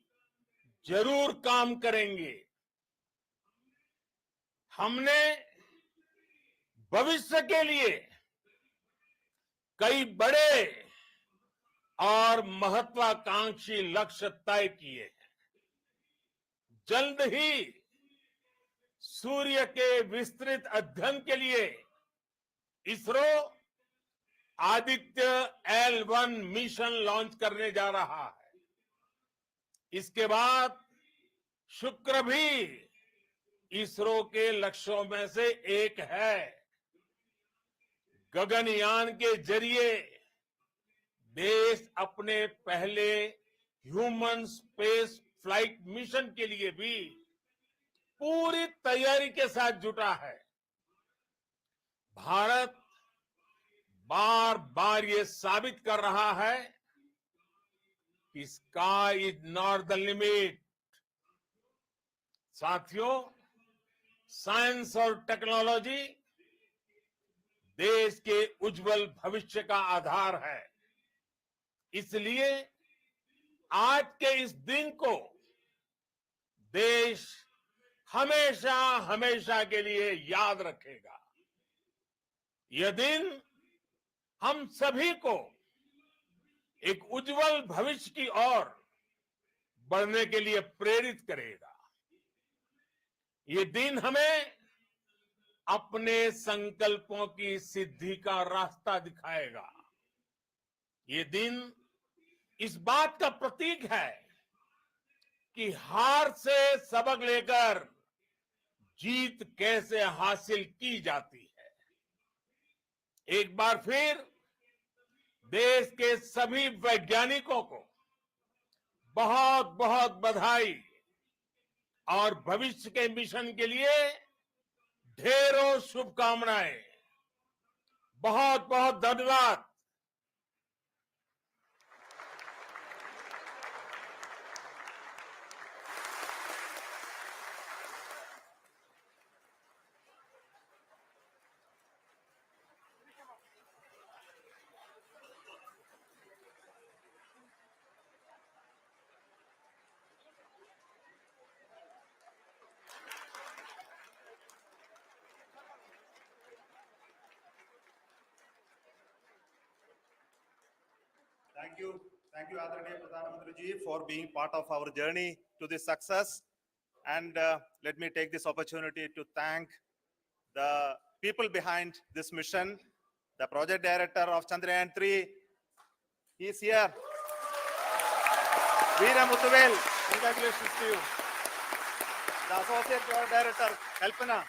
जरूर काम करेंगे। हमने भविष्य के लिए कई बड़े और महत्वाकांक्षी लक्ष्य तय किए हैं। जल्द ही सूर्य के विस्तृत अध्ययन के लिए ISRO Aditya L1 mission launch करने जा रहा है। इसके बाद शुक्र भी इसरो के लक्ष्यों में से एक है। गगनयान के जरिए देश अपने पहले ह्यूमन स्पेस फ्लाइट मिशन के लिए भी पूरी तैयारी के साथ जुटा है। भारत बार बार ये साबित कर रहा है कि sky is not the limit. साथियों, साइंस और टेक्नोलॉजी देश के उज्जवल भविष्य का आधार है। इसलिए आज के इस दिन को देश हमेशा हमेशा के लिए याद रखेगा। यह दिन हम सभी को एक उज्जवल भविष्य की ओर बढ़ने के लिए प्रेरित करेगा। ये दिन हमें अपने संकल्पों की सिद्धि का रास्ता दिखाएगा। ये दिन इस बात का प्रतीक है कि हार से सबक लेकर जीत कैसे हासिल की जाती है। एक बार फिर देश के सभी वैज्ञानिकों को बहुत बहुत बधाई और भविष्य के मिशन के लिए ढेरों शुभकामनाएं। बहुत बहुत धन्यवाद। Thank you, Adranaya Pradhan Mantri ji, for being part of our journey to this success. And let me take this opportunity to thank the people behind this mission, the project director of Chandrayaan-3. He is here. Veera Muthuvel, congratulations to you. The associate project director, Kalpana,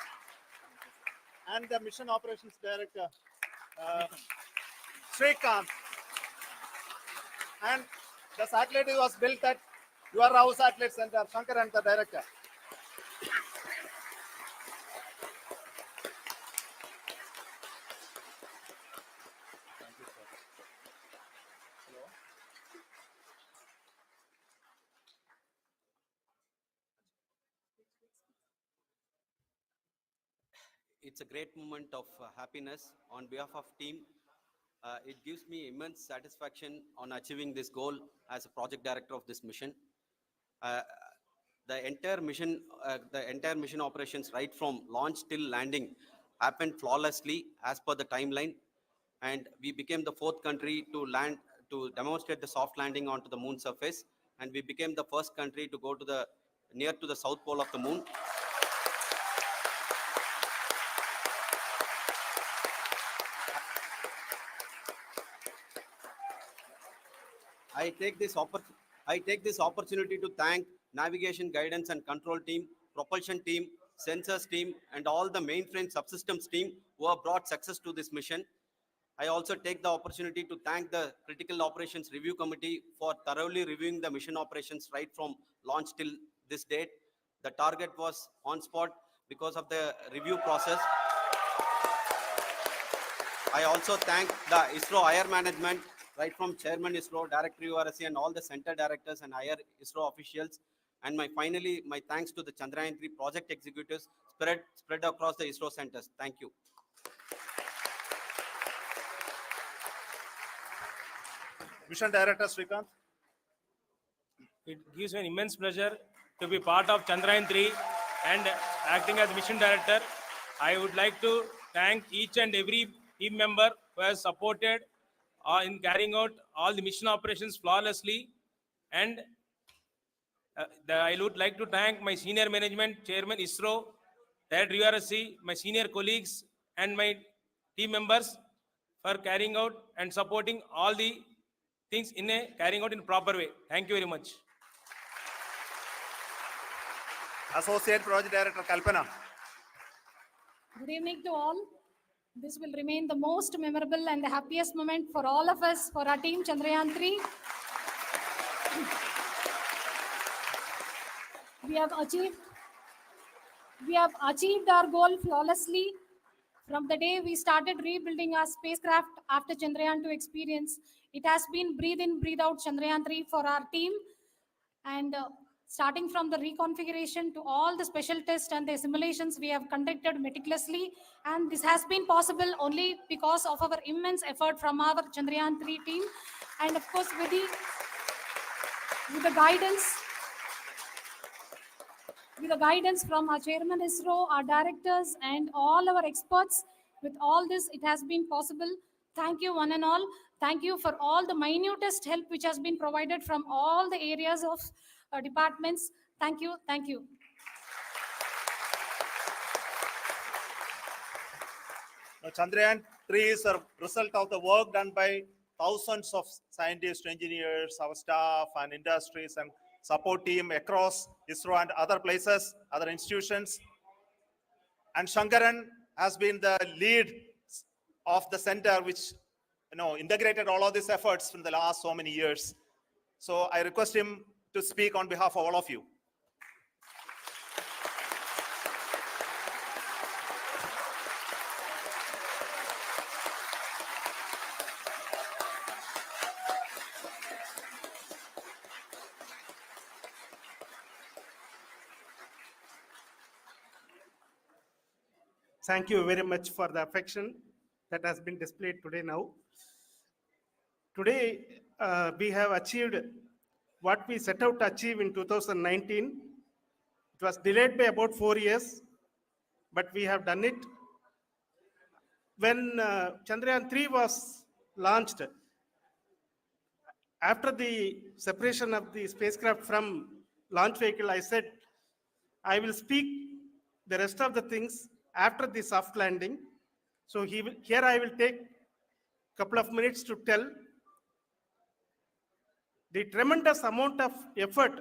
and the mission operations director, Srikanth. And the satellite was built at your house satellite center, Shankar and the director. Thank you, sir. Hello. It's a great moment of happiness on behalf of team. It gives me immense satisfaction on achieving this goal as a project director of this mission. Uh, the entire mission operations, right from launch till landing, happened flawlessly as per the timeline, and we became the fourth country to demonstrate the soft landing onto the moon surface, and we became the first country to go to the near to the south pole of the moon. I take this opportunity to thank navigation, guidance and control team, propulsion team, sensors team, and all the mainframe subsystems team who have brought success to this mission. I also take the opportunity to thank the Critical Operations Review Committee for thoroughly reviewing the mission operations right from launch till this date. The target was on spot because of the review process. I also thank the ISRO higher management, right from Chairman ISRO, Director URSC, and all the center directors and higher ISRO officials. And finally, my thanks to the Chandrayaan-3 project executives spread across the ISRO centers. Thank you. Mission Director Srikanth. It gives me an immense pleasure to be part of Chandrayaan-3 and acting as mission director. I would like to thank each and every team member who has supported in carrying out all the mission operations flawlessly. And I would like to thank my senior management, Chairman ISRO, Director URSC, my senior colleagues and my team members for carrying out and supporting all the things carrying out in a proper way. Thank you very much. Associate Project Director Kalpana. Good evening to all. This will remain the most memorable and the happiest moment for all of us, for our team Chandrayaan-3. We have achieved our goal flawlessly. From the day we started rebuilding our spacecraft after Chandrayaan-2 experience, it has been breathe in, breathe out Chandrayaan-3 for our team. And starting from the reconfiguration to all the special tests and the simulations we have conducted meticulously. And this has been possible only because of our immense effort from our Chandrayaan-3 team. And of course, with the guidance from our Chairman ISRO, our directors, and all our experts. With all this, it has been possible. Thank you, one and all. Thank you for all the minutest help which has been provided from all the areas of departments. Thank you. Thank you. Chandrayaan-3 is a result of the work done by thousands of scientists, engineers, our staff and industries and support team across ISRO and other places, other institutions. And Shankaran has been the lead of the center which integrated all of these efforts in the last so many years. So I request him to speak on behalf of all of you. Thank you very much for the affection that has been displayed today now. Today, we have achieved what we set out to achieve in 2019. It was delayed by about 4 years, but we have done it. When Chandrayaan-3 was launched, after the separation of the spacecraft from launch vehicle, I said, I will speak the rest of the things after the soft landing. So here I will take a couple of minutes to tell the tremendous amount of effort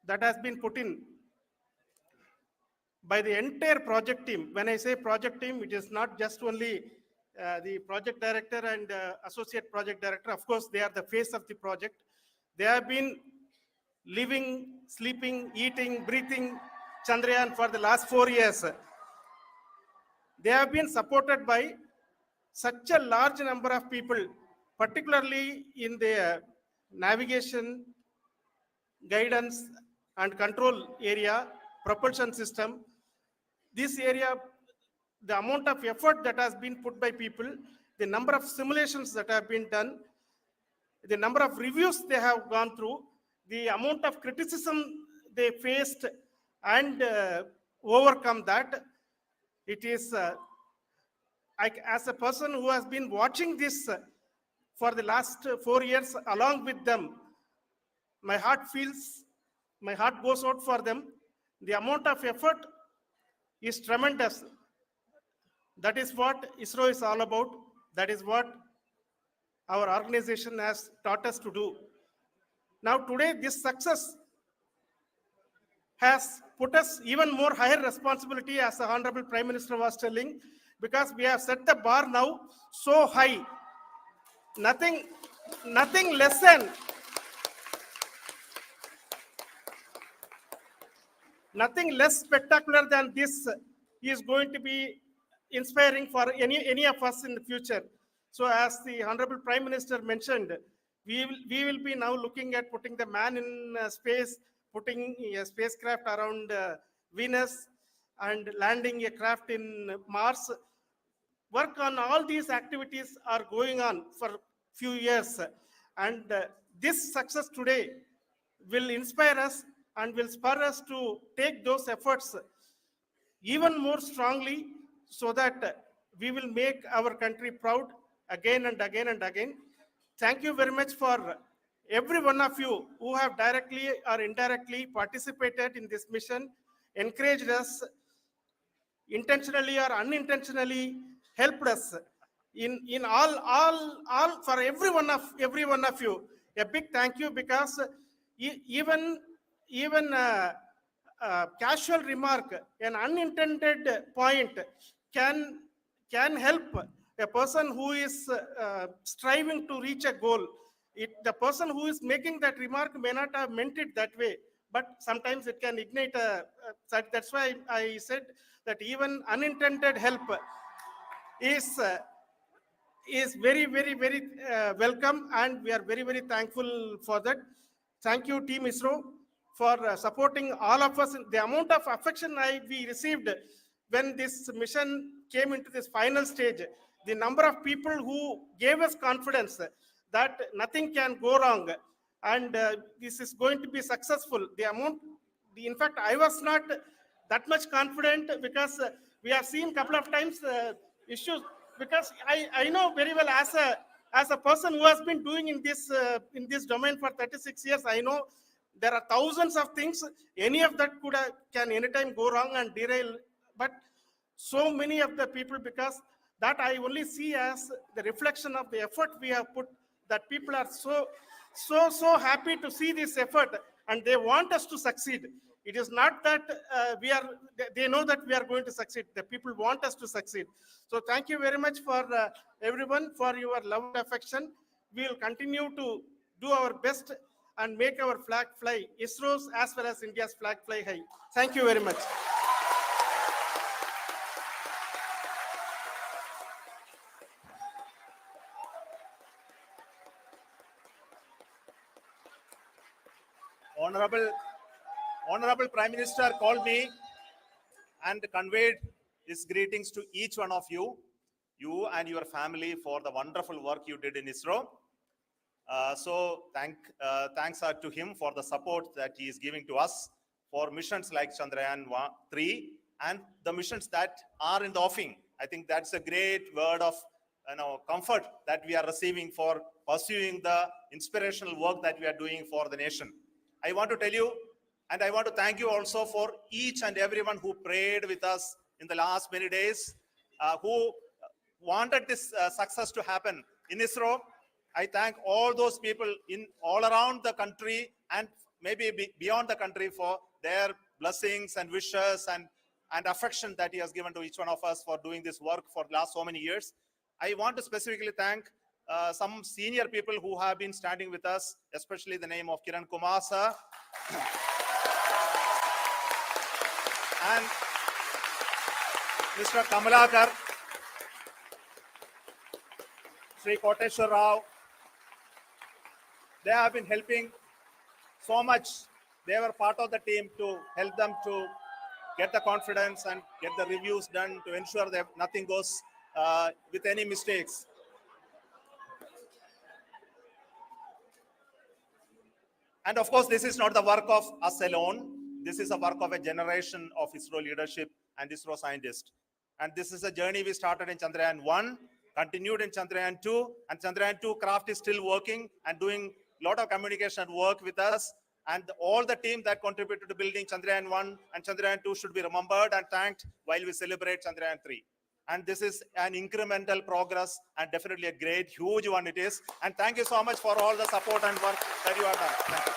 that has been put in by the entire project team. When I say project team, it is not just only the project director and associate project director. Of course, they are the face of the project. They have been living, sleeping, eating, breathing Chandrayaan for the last 4 years. They have been supported by such a large number of people, particularly in the navigation, guidance and control area, propulsion system. This area, the amount of effort that has been put by people, the number of simulations that have been done, the number of reviews they have gone through, the amount of criticism they faced and overcome that. It is, as a person who has been watching this for the last 4 years along with them, my heart goes out for them. The amount of effort is tremendous. That is what ISRO is all about. That is what our organization has taught us to do. Now today, this success has put us even more higher responsibility, as the Honorable Prime Minister was telling, because we have set the bar now so high. Nothing less than nothing less spectacular than this is going to be inspiring for any of us in the future. So as the Honorable Prime Minister mentioned, we will be now looking at putting the man in space, putting a spacecraft around Venus, and landing a craft in Mars. Work on all these activities are going on for few years, and this success today will inspire us and will spur us to take those efforts even more strongly, so that we will make our country proud again and again and again. Thank you very much for every one of you who have directly or indirectly participated in this mission, encouraged us, intentionally or unintentionally helped us in all for every one of you. A big thank you, because even casual remark, an unintended point can help a person who is striving to reach a goal. The person who is making that remark may not have meant it that way, but sometimes it can ignite that's why I said that even unintended help is very welcome, and we are very thankful for that. Thank you, Team ISRO, for supporting all of us. The amount of affection we received when this mission came into this final stage, the number of people who gave us confidence that nothing can go wrong, and this is going to be successful. In fact, I was not that much confident, because we have seen a couple of times issues, because I know very well, as a person who has been doing in this domain for 36 years, I know there are thousands of things. Any of that can anytime go wrong and derail. But so many of the people, because that I only see as the reflection of the effort we have put, that people are so happy to see this effort, and they want us to succeed. It is not that they know that we are going to succeed. The people want us to succeed. So thank you very much for everyone, for your love and affection. We will continue to do our best and make our flag fly, ISRO's as well as India's flag fly high. Thank you very much. Honorable Prime Minister called me and conveyed his greetings to each one of you and your family, for the wonderful work you did in ISRO. So thanks are to him for the support that he is giving to us for missions like Chandrayaan-3 and the missions that are in the offing. I think that's a great word of comfort that we are receiving for pursuing the inspirational work that we are doing for the nation. I want to tell you, and I want to thank you also for each and everyone who prayed with us in the last many days, who wanted this success to happen in ISRO. I thank all those people in all around the country and maybe beyond the country for their blessings and wishes and affection that he has given to each one of us for doing this work for the last so many years. I want to specifically thank some senior people who have been standing with us, especially the name of Kiran Kumar sir and Mr. Kamalakar, Sri Koteshwar Rao. They have been helping so much. They were part of the team to help them to get the confidence and get the reviews done to ensure that nothing goes with any mistakes. And of course, this is not the work of us alone. This is a work of a generation of ISRO leadership and ISRO scientists. And this is a journey we started in Chandrayaan-1, continued in Chandrayaan-2, and Chandrayaan-2 craft is still working and doing a lot of communication work with us. And all the team that contributed to building Chandrayaan-1 and Chandrayaan-2 should be remembered and thanked while we celebrate Chandrayaan-3. And this is an incremental progress and definitely a great, huge one it is. And thank you so much for all the support and work that you have done. Thank you.